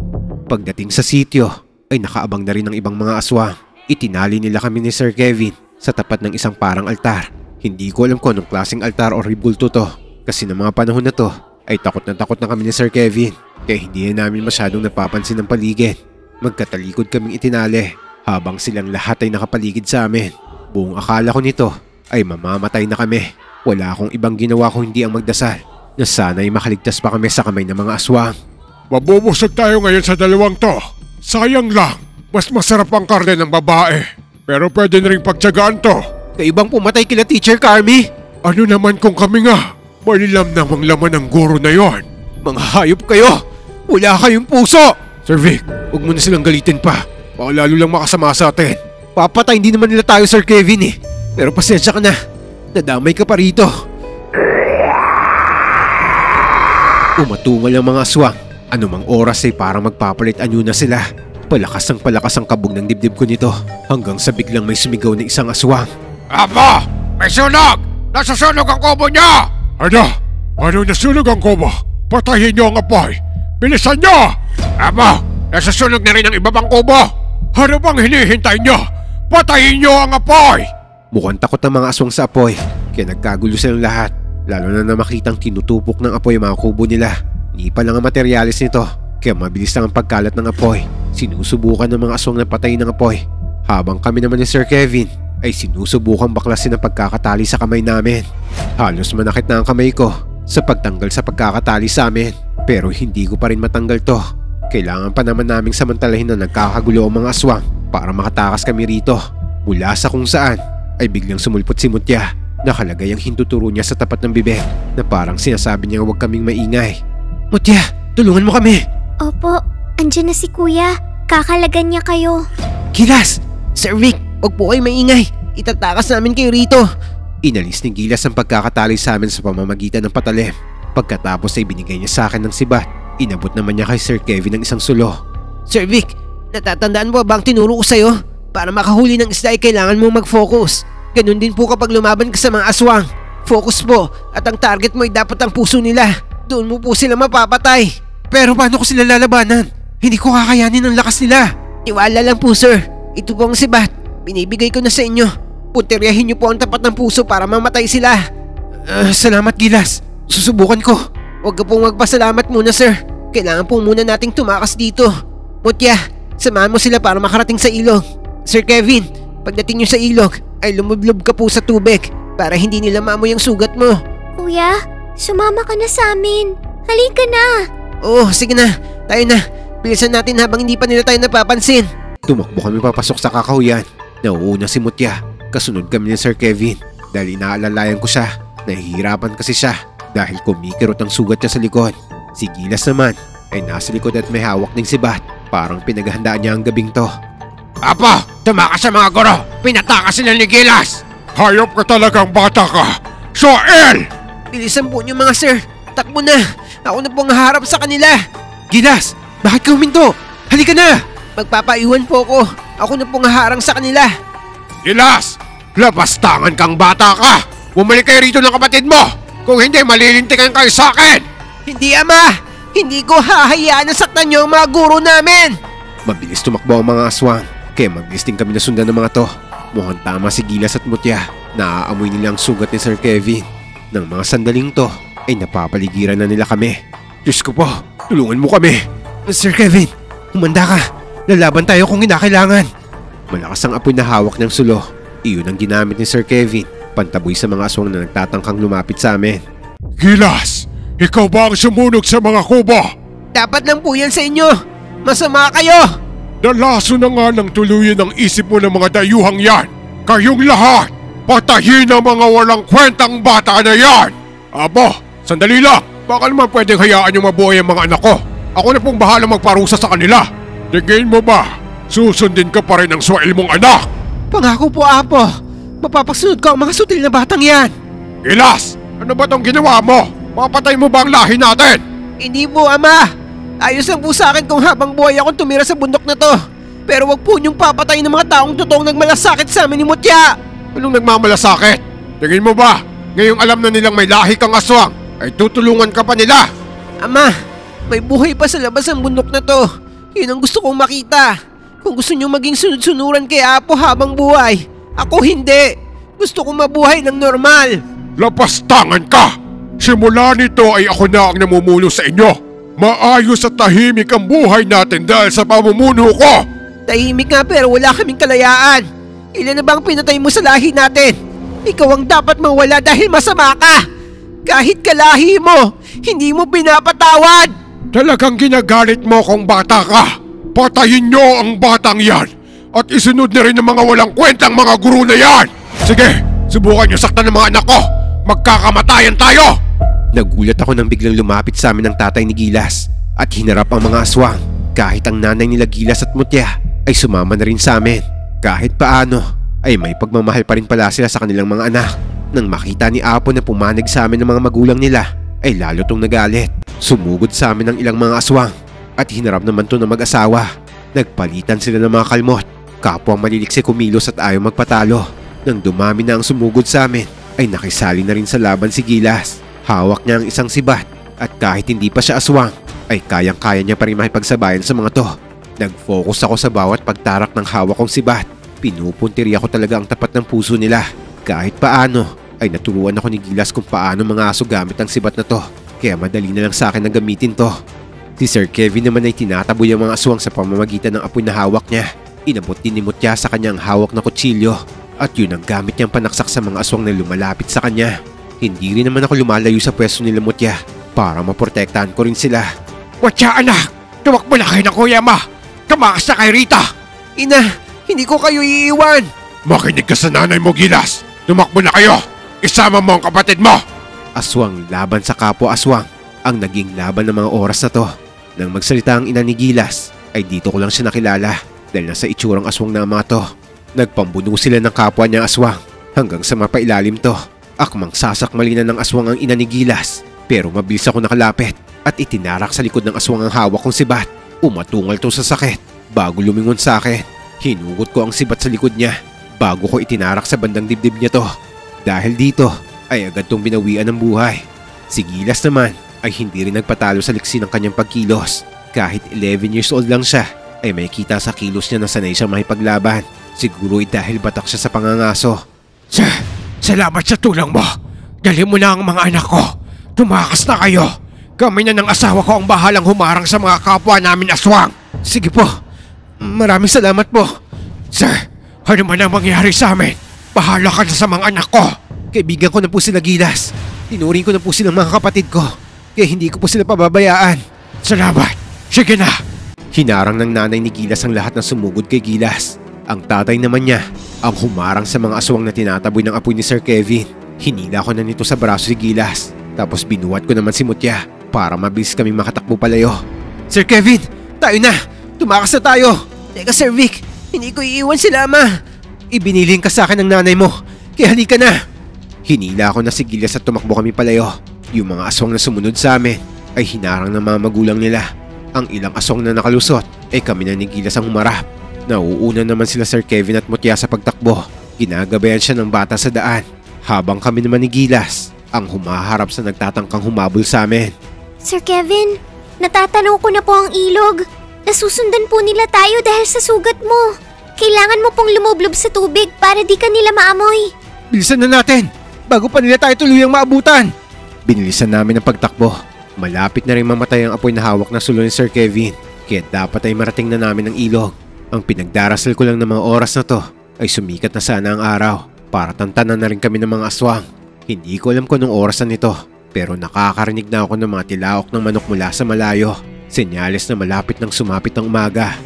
Pagdating sa sityo, ay nakaabang na rin ng ibang mga aswang. Itinali nila kami ni Sir Kevin sa tapat ng isang parang altar. Hindi ko alam kung anong klaseng altar o ribulto to, kasi ng mga panahon na to ay takot na kami ni Sir Kevin, kaya hindi na namin masyadong napapansin ang paligid. Magkatalikod kaming itinali habang silang lahat ay nakapaligid sa amin. Buong akala ko nito ay mamamatay na kami. Wala akong ibang ginawa kung hindi ang magdasal na sana'y makaligtas pa kami sa kamay ng mga aswang. Mabubusog tayo ngayon sa dalawang to. Sayang lang, mas masarap ang karne ng babae. Pero pwede na rin pagtsagaan to. Kayo bang pumatay kila Teacher Carmi? Ano naman kung kami nga? Malilam namang laman ng guro na yon. Mga hayop kayo! Wala kayong puso! Sir Vic, huwag mo na silang galitin pa. Baka lalo lang makasama sa atin. Papatay hindi naman nila tayo, Sir Kevin eh. Pero pasensya ka na. Nadamay ka pa rito. Umatungal ang mga aswang. Anumang oras ay parang magpapalit anyo na sila. Palakas ang kabog ng dibdib ko nito hanggang sa biglang may sumigaw na isang aswang. Aba! May sunog! Nasusunog ang kubo niya! Ano nasunog ang kubo? Patayin niyo ang apoy! Bilisan niyo! Aba! Nasusunog na rin ang iba pang kubo! Ano bang hinihintay niyo? Patayin niyo ang apoy! Mukhang takot ang mga aswang sa apoy, kaya nagkagulo silang lahat. Lalo na makitang tinutupok ng apoy ang mga kubo nila. Hindi pa lang ang materyales nito, kaya mabilis lang ang pagkalat ng apoy. Sinusubukan ng mga aswang na patayin ng apoy. Habang kami naman ni Sir Kevin ay sinusubukan baklasin ang pagkakatali sa kamay namin. Halos manakit na ang kamay ko sa pagtanggal sa pagkakatali sa amin. Pero hindi ko pa rin matanggal to. Kailangan pa naman naming samantalahin na nagkakagulo ang mga aswang para makatakas kami rito. Mula sa kung saan ay biglang sumulpot si Mutya. Nakalagay ang hintuturo niya sa tapat ng bibig na parang sinasabi niya huwag kaming maingay. Mutya, tulungan mo kami! Opo, andyan na si Kuya. Kakalagan niya kayo. Gilas! Sir Vic, huwag po kayo maingay. Itatakas namin kayo rito. Inalis ni Gilas ang pagkakatali sa amin sa pamamagitan ng patalim. Pagkatapos ay binigay niya sa akin ng sibat. Inabot naman niya kay Sir Kevin ng isang sulo. Sir Vic, natatandaan mo ba ang tinuro ko sa'yo? Para makahuli ng isda ay kailangan mong mag-focus. Ganun din po kapag lumaban ka sa mga aswang. Focus po at ang target mo ay dapat ang puso nila. Doon mo po sila mapapatay. Pero paano ko sila lalabanan? Hindi ko kakayanin ang lakas nila. Tiwala lang po sir. Ito po ang sibat. Binibigay ko na sa inyo. Puntiryahin niyo po ang tapat ng puso para mamatay sila. Salamat Gilas. Susubukan ko. Huwag ka pong magpasalamat muna sir. Kailangan po muna nating tumakas dito. Mutya, samahan mo sila para makarating sa ilog. Sir Kevin, pagdating niyo sa ilog ay lumublob ka po sa tubig para hindi nila maamoy ang sugat mo. Kuya, sumama ka na sa amin. Halika na. Oo, sige na. Tayo na. Bilisan natin habang hindi pa nila tayo napapansin. Tumakbo kami papasok sa kakahuyan. Nauuna si Mutya. Kasunod kami ni Sir Kevin dahil inaalalayan ko siya. Nahihirapan kasi siya dahil kumikirot ang sugat niya sa likod. Si Gilas naman ay nasa likod at may hawak ng sibat. Parang pinaghahandaan niya ang gabing to. Apa! Tumakas sa mga guro! Pinatakas sila ni Gilas! Hayop ka talagang bata ka! Soel! Bilisan po niyo mga sir. Takbo na. Ako na pong harap sa kanila. Gilas! Bakit ka huminto? Halika na! Magpapaiwan po ako. Ako na pong haharang sa kanila. Gilas! Labastangan kang bata ka! Bumalik kayo rito ng kapatid mo! Kung hindi, malilintikan kayo sa akin! Hindi ama! Hindi ko hahayaan na saktan niyo ang mga guro namin! Mabilis tumakbo ang mga aswang. Kaya mabilis din kami nasundan ng mga to. Mukhang tama si Gilas at Mutya. Naaamoy nila ang sugat ni Sir Kevin. Nang mga sandaling to ay napapaligiran na nila kami. Diyos ko po, tulungan mo kami. Sir Kevin, humanda ka. Lalaban tayo kung kinakailangan. Malakas ang apoy na hawak ng sulo. Iyon ang ginamit ni Sir Kevin. Pantaboy sa mga aswang na nagtatangkang lumapit sa amin. Gilas! Ikaw ba ang sumunog sa mga kubo? Dapat lang po yan sa inyo. Masama kayo. Nalaso na nga ng tuluyan ang isip mo ng mga dayuhang yan. Kayong lahat, patayin ang mga walang kwentang bata na yan! Abo, sandali lang. Baka naman pwedeng hayaan yung mabuhay ang mga anak ko. Ako na pong bahala magparusa sa kanila. Tingin mo ba, susundin ka pa rin ang Soel mong anak? Pangako po, Apo. Mapapasunod ko ang mga sutil na batang yan. Gilas, ano ba tong ginawa mo? Papatay mo ba ang lahi natin? Hindi po, Ama. Ayos lang po sa akin kung habang buhay akong tumira sa bundok na to. Pero wag po niyong papatayin ng mga taong totoong nagmalasakit sa amin ni Mutya! Anong nagmamalasakit? Tingin mo ba, ngayong alam na nilang may lahi kang aswang, ay tutulungan ka pa nila? Ama, may buhay pa sa labas ng bundok na to. Yun ang gusto kong makita. Kung gusto niyong maging sunod-sunuran kay Apo habang buhay, ako hindi. Gusto kong mabuhay ng normal. Lapastangan ka! Simula nito ay ako na ang namumuno sa inyo. Maayos at tahimik ang buhay natin dahil sa pamumuno ko. Tahimik nga pero wala kaming kalayaan. Ilan na bang pinatay mo sa lahi natin? Ikaw ang dapat mawala dahil masama ka. Kahit kalahi mo, hindi mo pinapatawad. Talagang ginagalit mo kung bata ka. Patayin nyo ang batang yan at isunod na rin ng mga walang kwentang mga guru na yan. Sige, subukan nyo saktan ng mga anak ko. Magkakamatayan tayo! Nagulat ako nang biglang lumapit sa amin ang tatay ni Gilas at hinarap ang mga aswang. Kahit ang nanay nila Gilas at Mutya ay sumama na rin sa amin. Kahit paano ay may pagmamahal pa rin pala sila sa kanilang mga anak. Nang makita ni Apo na pumanig sa amin ng mga magulang nila ay lalo tong nagalit. Sumugod sa amin ng ilang mga aswang at hinarap naman to ng mag-asawa. Nagpalitan sila ng mga kalmot. Kapwa maliliksi kumilos at ayaw magpatalo. Nang dumami na ang sumugod sa amin ay nakisali na rin sa laban si Gilas. Hawak niya ang isang sibat at kahit hindi pa siya aswang ay kayang-kaya niya pa rin makipagsabayan sa mga to. Nag-focus ako sa bawat pagtarak ng hawak kong sibat. Pinupuntiri ako talaga ang tapat ng puso nila. Kahit paano ay naturuan ako ni Gilas kung paano mga aso gamit ang sibat na to. Kaya madali na lang sa akin na gamitin to. Si Sir Kevin naman ay tinataboy ang mga aswang sa pamamagitan ng apoy na hawak niya. Inabot din ni Mutya sa kanyang hawak na kutsilyo at yun ang gamit niyang panaksak sa mga aswang na lumalapit sa kanya. Hindi rin naman ako lumalayo sa pwesto nila Mutya para maprotektahan ko rin sila. Mutya anak, tumakbo na kayo ng kuya ma. Kamakas na kay Rita. Ina, hindi ko kayo iiwan. Makinig ka sa nanay mo Gilas. Tumakbo na kayo. Isama mo ang kapatid mo. Aswang laban sa kapwa aswang ang naging laban ng mga oras na to. Nang magsalita ang ina ni Gilas ay dito ko lang siya nakilala dahil nasa itsurang aswang na ang mga to. Nagpambuno sila ng kapwa niya aswang hanggang sa mapailalim to. Akmang sasakmali na ng aswang ang ina ni Gilas pero mabilis ako nakalapit at itinarak sa likod ng aswang ang hawak kong sibat. Umatungal to sa sakit bago lumingon sa akin. Hinugot ko ang sibat sa likod niya bago ko itinarak sa bandang dibdib niya to. Dahil dito ay agad tong binawian ng buhay. Si Gilas naman ay hindi rin nagpatalo sa liksi ng kanyang pagkilos. Kahit 11 years old lang siya ay may kita sa kilos niya na sanay siyang makipaglaban. Siguro ay dahil batak siya sa pangangaso. Salamat sa tulong mo. Dali mo na ang mga anak ko. Tumakas na kayo. Kami na ng asawa ko ang bahalang humarang sa mga kapwa namin aswang. Sige po. Maraming salamat po. Sir, ano man ang mangyari sa amin, bahala ka na sa mga anak ko. Kaibigan ko na po sila Gilas. Tinuring ko na po silang mga kapatid ko. Kaya hindi ko po sila pababayaan. Salamat. Sige na. Hinarang ng nanay ni Gilas ang lahat ng sumugod kay Gilas. Ang tatay naman niya ang humarang sa mga aswang na tinataboy ng apoy ni Sir Kevin. Hinila ko na nito sa braso si Gilas. Tapos binuhat ko naman si Mutya para mabilis kami makatakbo palayo. Sir Kevin, tayo na! Tumakas na tayo! Teka Sir Vic, hindi ko iiwan sila ama. Ibiniling ka sa akin ng nanay mo, kaya halika na! Hinila ko na si Gilas at tumakbo kami palayo. Yung mga aswang na sumunod sa amin ay hinarang ng mga magulang nila. Ang ilang aswang na nakalusot ay kami na ni Gilas ang humarap. Nauuna naman sila Sir Kevin at Mutya sa pagtakbo. Ginagabayan siya ng bata sa daan. Habang kami naman ni Gilas ang humaharap sa nagtatangkang humabol sa amin. Sir Kevin, natatanaw ko na po ang ilog. Nasusundan po nila tayo dahil sa sugat mo. Kailangan mo pong lumublob sa tubig para di ka nila maamoy. Bilisan na natin, bago pa nila tayo tuluyang maabutan. Binilisan namin ang pagtakbo. Malapit na rin mamatay ang apoy na hawak na sulo ni Sir Kevin. Kaya dapat ay marating na namin ang ilog. Ang pinagdarasal ko lang ng mga oras na to ay sumikat na sana ang araw para tantanan na rin kami ng mga aswang. Hindi ko alam kung anong oras na nito pero nakakarinig na ako ng mga tilaok ng manok mula sa malayo. Senyales na malapit nang sumapit ang umaga.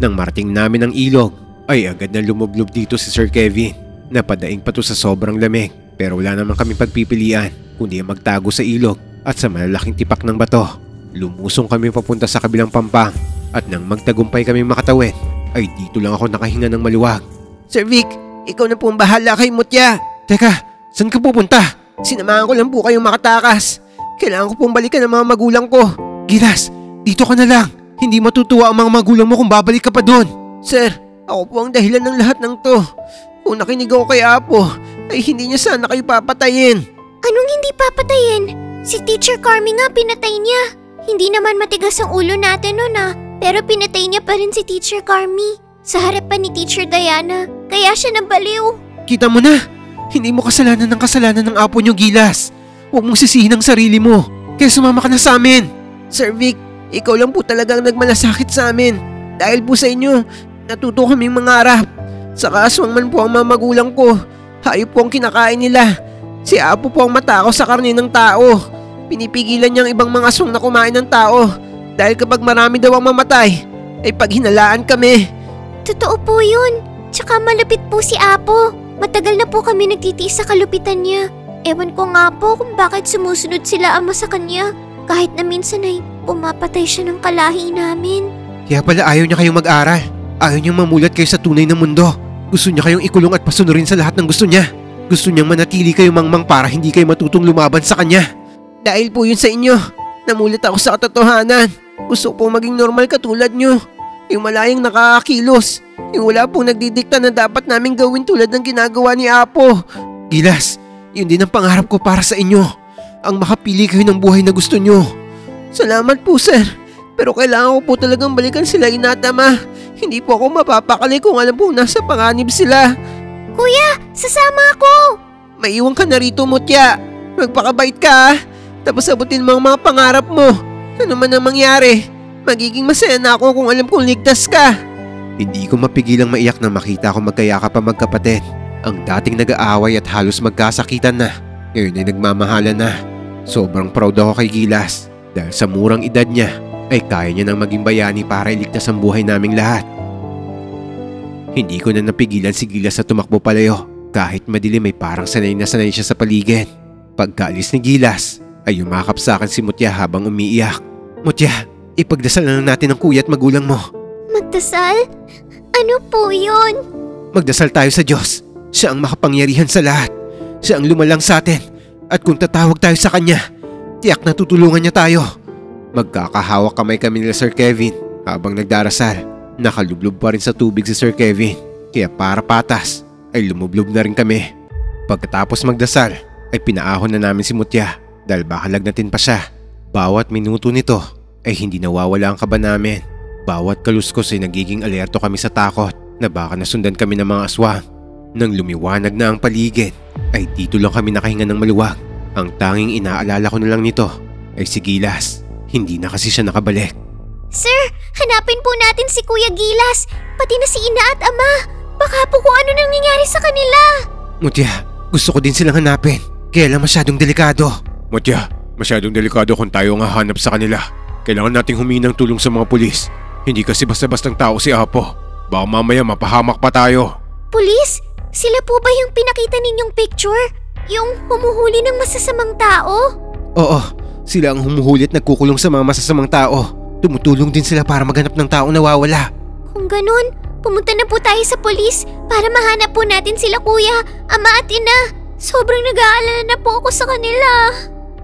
Nang marating namin ang ilog ay agad na lumublob dito si Sir Kevin. Napadaing pa to sa sobrang lamig pero wala naman kami pagpipilian kundi magtago sa ilog at sa malalaking tipak ng bato. Lumusong kami papunta sa kabilang pampang at nang magtagumpay kami makatawid ay dito lang ako nakahinga ng maluwag. Sir Vic, ikaw na po ang bahala kay Mutya. Teka, saan ka pupunta? Sinamahan ko lang po kayong makatakas. Kailangan ko pong balikan ang mga magulang ko. Gilas, dito ka na lang. Hindi matutuwa ang mga magulang mo kung babalik ka pa doon. Sir, ako po ang dahilan ng lahat ng to. Kung nakinig ako kay Apo, ay hindi niya sana kayo papatayin. Anong hindi papatayin? Si Teacher Carmi nga pinatay niya. Hindi naman matigas ang ulo natin nun pero pinatay niya pa rin si Teacher Carmi. Sa harapan ni Teacher Diana, kaya siya nabaliw. Kita mo na, hindi mo kasalanan ng Apo niyo, Gilas. Huwag mong sisihin ang sarili mo, kaya sumama ka na sa amin. Sir Vic, ikaw lang po talagang nagmalasakit sa amin. Dahil po sa inyo, natuto kaming mangarap. Saka aswang man po ang mga magulang ko. Hayop po ang kinakain nila. Si Apo po ang matakaw sa karne ng tao. Pinipigilan niya ang ibang mga aswang na kumain ng tao. Dahil kapag marami daw ang mamatay, ay paghinalaan kami. Totoo po yun. Tsaka malupit po si Apo. Matagal na po kami nagtitiis sa kalupitan niya. Ewan ko nga po kung bakit sumusunod sila ama sa kanya. Kahit na minsan ay pumapatay siya ng kalahi namin. Kaya pala ayaw niya kayong mag-aral. Ayaw niyang mamulat kayo sa tunay na mundo. Gusto niya kayong ikulong at pasunurin sa lahat ng gusto niya. Gusto niyang manatili kayo mangmang para hindi kayo matutong lumaban sa kanya. Dahil po yun sa inyo, namulat ako sa katotohanan. Gusto ko pong maging normal katulad niyo. Yung malayang nakakakilos. Yung wala pong nagdidikta na dapat namin gawin tulad ng ginagawa ni Apo. Gilas, yun din ang pangarap ko para sa inyo. Ang makapili kayo ng buhay na gusto niyo. Salamat po, sir. Pero kailangan ko po talagang balikan sila inatama. Hindi po ako mapapakali kung alam po nasa panganib sila. Kuya, sasama ako! Maiwan ka na rito, Mutya. Magpakabait ka, tapos abutin mo ang mga pangarap mo. Ano man ang mangyari, magiging masaya na ako kung alam kong ligtas ka. Hindi ko mapigilang maiyak nang makita ko magkayakap pa magkapatid. Ang dating nag-aaway at halos magkasakitan na, ngayon ay nagmamahalan na. Sobrang proud ako kay Gilas dahil sa murang edad niya ay kaya niya nang maging bayani para iligtas ang buhay naming lahat. Hindi ko na napigilan si Gilas sa tumakbo palayo. Kahit madilim ay parang sanay na sanay siya sa paligid. Pagkaalis ni Gilas ay yumakap sa akin si Mutya habang umiiyak. Mutya, ipagdasal na lang natin ang kuya at magulang mo. Magdasal? Ano po yun? Magdasal tayo sa Diyos. Siya ang makapangyarihan sa lahat. Siya ang lumalang sa atin. At kung tatawag tayo sa Kanya, tiyak na tutulungan niya tayo. Magkakahawak kamay kami nila Sir Kevin habang nagdarasal. Nakalublob pa rin sa tubig si Sir Kevin. Kaya para patas ay lumublob na rin kami. Pagkatapos magdasal ay pinaahon na namin si Mutya dahil baka lagnatin pa siya. Bawat minuto nito ay hindi nawawala ang kaba namin. Bawat kaluskos ay nagiging alerto kami sa takot na baka nasundan kami ng mga aswang. Nang lumiwanag na ang paligid ay dito lang kami nakahinga ng maluwag. Ang tanging inaalala ko na lang nito ay si Gilas. Hindi na kasi siya nakabalik. Sir, hanapin po natin si Kuya Gilas, pati na si Ina at Ama. Baka po kung ano nang nangyari sa kanila. Mutya, gusto ko din silang hanapin. Kaya lang masyadong delikado. Mutya, masyadong delikado kung tayo ang hahanap sa kanila. Kailangan nating humingi ng tulong sa mga pulis. Hindi kasi basta-bastang tao si Apo. Baka mamaya mapahamak pa tayo. Pulis? Sila po ba yung pinakita ninyong picture? Yung humuhuli ng masasamang tao? Oo, sila ang humuhuli at nagkukulong sa mga masasamang tao. Tumutulong din sila para maghanap ng taong nawawala. Kung ganun, pumunta na po tayo sa pulis para mahanap po natin sila Kuya, Ama at Ina. Sobrang nag-aalala na po ako sa kanila.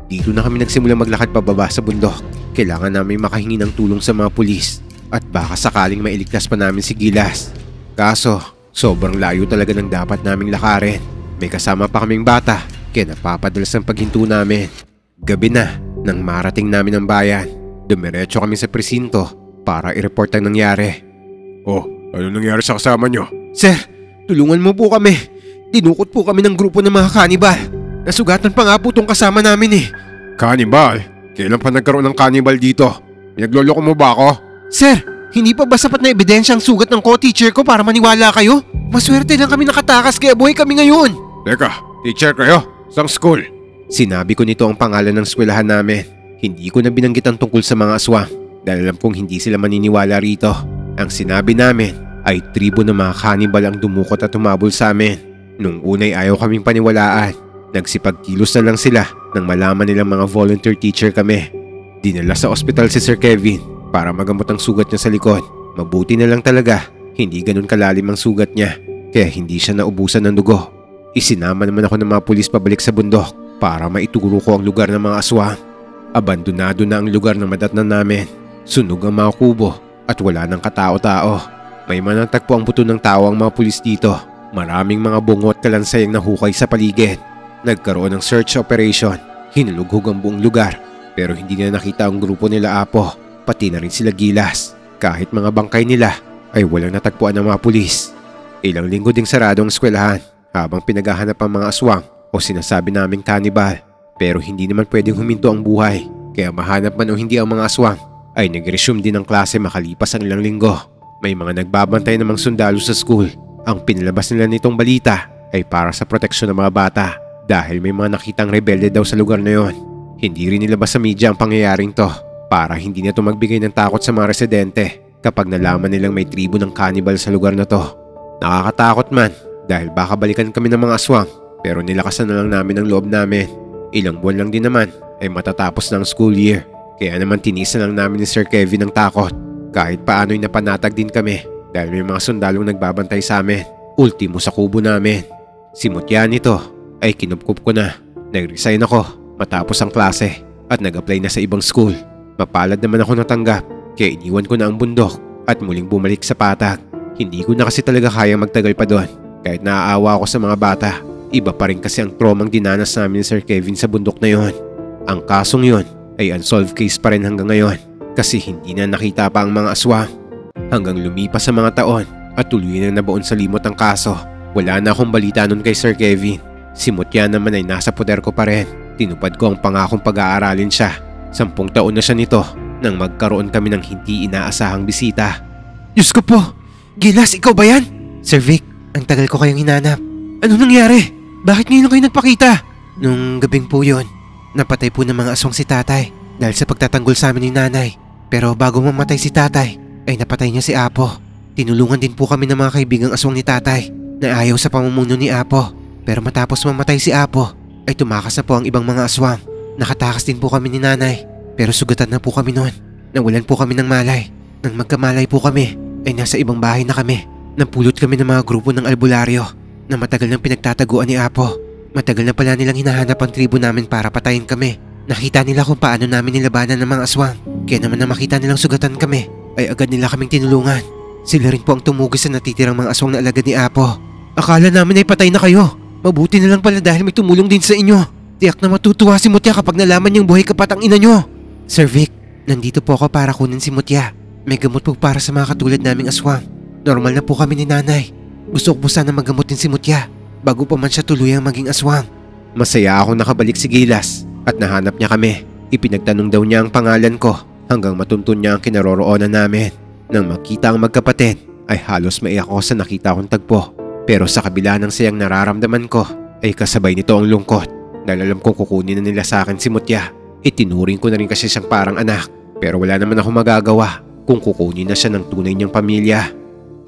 Dito na kami nagsimula maglakad pababa sa bundok. Kailangan namin makahingi ng tulong sa mga pulis. At baka sakaling mailigtas pa namin si Gilas. Kaso, sobrang layo talaga ng dapat naming lakarin. May kasama pa kaming bata, kaya napapadalas ang paghinto namin. Gabi na, nang marating namin ang bayan. Dumiretso kami sa presinto para i-report ang nangyari. Oh, ano nangyari sa kasama nyo? Sir, tulungan mo po kami. Dinukot po kami ng grupo ng mga kanibal. Nasugatan pa nga po tong kasama namin eh. Kanibal? Kailan pa nagkaroon ng kanibal dito? Pinagloloko mo ba ako? Sir, hindi pa ba sapat na ebidensya ang sugat ng co-teacher ko para maniwala kayo? Maswerte lang kami nakatakas kaya buhay kami ngayon. Teka, teacher kayo? Sang school? Sinabi ko nito ang pangalan ng eskwelahan namin. Hindi ko na binanggit ang tungkol sa mga aswang dahil alam kong hindi sila maniniwala rito. Ang sinabi namin ay tribo ng mga kanibal ang dumukot at humabol sa amin. Nung unay ayaw kaming paniwalaan. Nagsipagkilos na lang sila nang malaman nilang mga volunteer teacher kami. Dinala sa ospital si Sir Kevin para magamot ang sugat niya sa likod. Mabuti na lang talaga, hindi ganun kalalim ang sugat niya, kaya hindi siya naubusan ng dugo. Isinama naman ako ng mga pulis pabalik sa bundok para maituro ko ang lugar ng mga aswang. Abandonado na ang lugar na madatnan namin. Sunog ang mga kubo at wala ng katao-tao. May manatagpo ang buto ng tao ang mga pulis dito. Maraming mga bungot kalansayang nahukay sa paligid. Nagkaroon ng search operation. Hinulughog ang buong lugar. Pero hindi na nakita ang grupo nila Apo. Pati na rin sila Gilas. Kahit mga bangkay nila ay walang natagpuan ng mga pulis. Ilang linggo ding sarado ang eskwelahan habang pinaghahanap ang mga aswang o sinasabi naming kanibal. Pero hindi naman pwedeng huminto ang buhay. Kaya mahanap man o hindi ang mga aswang ay nag-resume din ang klase makalipas ang ilang linggo. May mga nagbabantay namang sundalo sa school. Ang pinalabas nila nitong balita ay para sa proteksyon ng mga bata dahil may mga nakitang rebelde daw sa lugar na yon. Hindi rin nilabas sa media ang pangyayaring to para hindi na ito magbigay ng takot sa mga residente kapag nalaman nilang may tribo ng cannibal sa lugar na to. Nakakatakot man dahil baka balikan kami ng mga aswang pero nilakasan na lang namin ang loob namin. Ilang buwan lang din naman ay matatapos na ang school year kaya naman tinisan lang namin ni Sir Kevin ang takot. Kahit paano'y napanatag din kami dahil may mga sundalong nagbabantay sa amin. Ultimo sa kubo namin. Si Mutya nito ay kinupkup ko na. Nag-resign ako matapos ang klase at nag-apply na sa ibang school. Mapalad naman ako natanggap kaya iniwan ko na ang bundok at muling bumalik sa patag. Hindi ko na kasi talaga kayang magtagal pa doon kahit naaawa ako sa mga bata. Iba pa rin kasi ang traumang dinanas namin ni Sir Kevin sa bundok na yon. Ang kasong yon ay unsolved case pa rin hanggang ngayon kasi hindi na nakita pa ang mga aswang. Hanggang lumipas sa mga taon at tuloy na nabaon sa limot ang kaso. Wala na akong balita nun kay Sir Kevin. Si Mutya naman ay nasa poder ko pa rin. Tinupad ko ang pangakong pag-aaralin siya. 10 taon na siya nito nang magkaroon kami ng hindi inaasahang bisita. Diyos ko po! Gilas, ikaw ba yan? Sir Vic, ang tagal ko kayong hinanap. Ano nangyari? Bakit ngayon lang kayo nagpakita? Nung gabing po yun, napatay po ng mga aswang si tatay dahil sa pagtatanggol sa amin ni nanay. Pero bago mamatay si tatay, ay napatay niya si Apo. Tinulungan din po kami ng mga kaibigang aswang ni tatay na ayaw sa pamumuno ni Apo. Pero matapos mamatay si Apo, ay tumakas na po ang ibang mga aswang. Nakatakas din po kami ni nanay. Pero sugatan na po kami noon. Nawalan po kami ng malay. Nang magkamalay po kami, ay nasa ibang bahay na kami. Napulot kami ng mga grupo ng albularyo na matagal nang pinagtataguan ni Apo. Matagal na pala nilang hinahanap ang tribo namin para patayin kami. Nakita nila kung paano namin nilabanan ng mga aswang. Kaya naman na makita nilang sugatan kami, ay agad nila kaming tinulungan. Sila rin po ang tumugis sa natitirang mga aswang na alagad ni Apo. Akala namin ay patay na kayo. Mabuti na lang pala dahil may tumulong din sa inyo. Tiyak na matutuwa si Mutya kapag nalaman niyang buhay ka pat ang ina niyo. Sir Vic, nandito po ako para kunin si Mutya. May gamot po para sa mga katulad naming aswang. Normal na po kami ni nanay. Gusto ko po sana maggamot din si Mutya bago pa man siya tuluyang maging aswang. Masaya ako nakabalik si Gilas at nahanap niya kami. Ipinagtanong daw niya ang pangalan ko hanggang matuntun niya ang kinaroroonan namin. Nang makita ang magkapatid ay halos maiyak ako sa nakita kong tagpo. Pero sa kabila ng sayang nararamdaman ko ay kasabay nito ang lungkot dahil alam kong kukunin na nila sa akin si Mutya. Itinuring ko na rin kasi siyang parang anak pero wala naman ako magagawa kung kukunin na siya ng tunay niyang pamilya.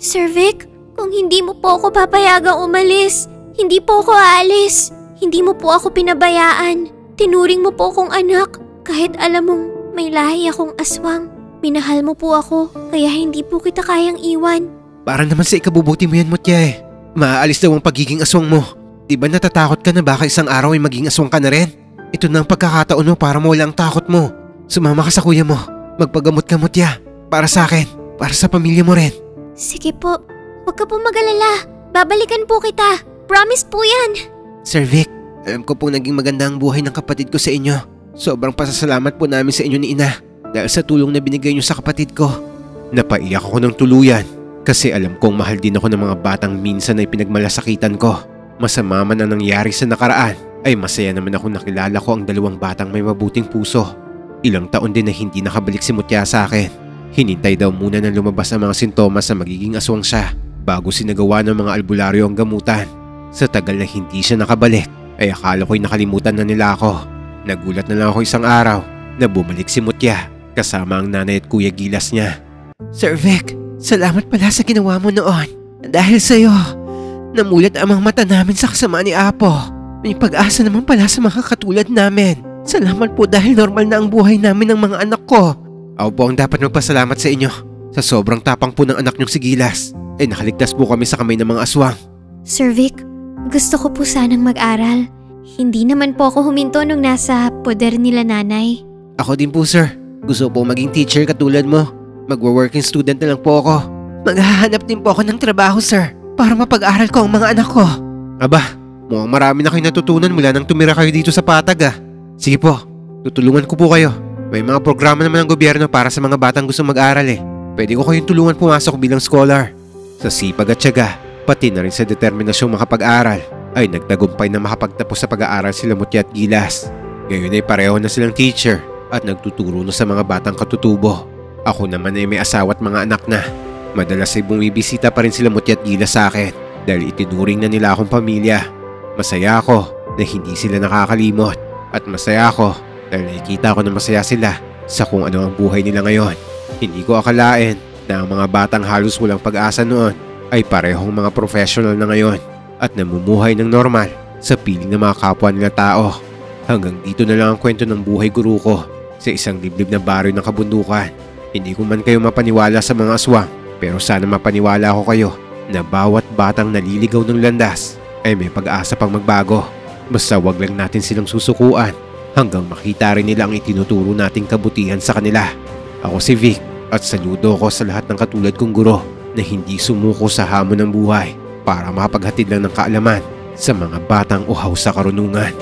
Sir Vic, kung hindi mo po ako papayagang umalis, hindi po ako aalis. Hindi mo po ako pinabayaan. Tinuring mo po akong anak kahit alam mong may lahi akong aswang. Minahal mo po ako kaya hindi po kita kayang iwan. Para naman sa ikabubuti mo yan, Mutya eh. Maaalis daw ang pagiging aswang mo. Di ba natatakot ka na baka isang araw ay maging aswang ka na rin? Ito na ang pagkakataon mo para mawala ang takot mo. Sumama ka sa kuya mo. Magpagamot ka, Mutya. Para sa akin. Para sa pamilya mo rin. Sige po. Huwag ka po mag-alala. Babalikan po kita. Promise po yan. Sir Vic, alam ko pong naging maganda ang buhay ng kapatid ko sa inyo. Sobrang pasasalamat po namin sa inyo ni Ina dahil sa tulong na binigay niyo sa kapatid ko. Napaiyak ako ng tuluyan kasi alam kong mahal din ako ng mga batang minsan ay pinagmalasakitan ko. Masama man ang nangyari sa nakaraan ay masaya naman ako nakilala ko ang 2 batang may mabuting puso. Ilang taon din na hindi nakabalik si Mutya sa akin. Hinintay daw muna na lumabas ang mga sintomas na magiging aswang siya bago sinagawa ng mga albularyo ang gamutan. Sa tagal na hindi siya nakabalik ay akala ko'y nakalimutan na nila ako. Nagulat na lang ako isang araw na bumalik si Mutya kasama ang nanay at kuya Gilas niya. Sir Vic, salamat pala sa ginawa mo noon. Dahil sa'yo, namulat ang mga mata namin sa kasama ni Apo. May pag-asa naman pala sa mga katulad namin. Salamat po dahil normal na ang buhay namin ng mga anak ko. Ako po ang dapat magpasalamat sa inyo. Sa sobrang tapang po ng anak niyong si Gilas ay nakaligtas po kami sa kamay ng mga aswang. Sir Vic, gusto ko po sanang mag-aral. Hindi naman po ako huminto nung nasa poder nila nanay. Ako din po, sir. Gusto po maging teacher katulad mo. Magwo-working student na lang po ako. Maghahanap din po ako ng trabaho, sir, para mapag-aral ko ang mga anak ko. Aba, mukhang marami na kayo natutunan mula nang tumira kayo dito sa Patag ah. Sige po, tutulungan ko po kayo. May mga programa naman ng gobyerno para sa mga batang gusto mag-aral eh. Pwede ko kayong tulungan pumasok bilang scholar. Sa sipag at tiyaga, pati na rin sa determinasyong makapag-aral, ay nagtagumpay na makapagtapos sa pag-aaral sila Mutya at Gilas. Ngayon ay pareho na silang teacher at nagtuturo na sa mga batang katutubo. Ako naman ay may asawa at mga anak na. Madalas ay bumibisita pa rin sila Mutya at Gilas sa akin dahil itinuring na nila akong pamilya. Masaya ako na hindi sila nakakalimot at masaya ako dahil nakikita ko na masaya sila sa kung ano ang buhay nila ngayon. Hindi ko akalain na ang mga batang halos walang pag-asa noon ay parehong mga professional na ngayon at namumuhay ng normal sa piling ng mga kapwa nila tao. Hanggang dito na lang ang kwento ng buhay guru ko sa isang liblib na baryo ng kabundukan. Hindi ko man kayo mapaniwala sa mga aswang, pero sana mapaniwala ko kayo na bawat batang naliligaw ng landas ay may pag-asa pang magbago. Basta wag lang natin silang susukuan hanggang makita rin nila ang itinuturo nating kabutihan sa kanila. Ako si Vic at saludo ko sa lahat ng katulad kong guro na hindi sumuko sa hamon ng buhay para makapaghatid lang ng kaalaman sa mga batang uhaw sa karunungan.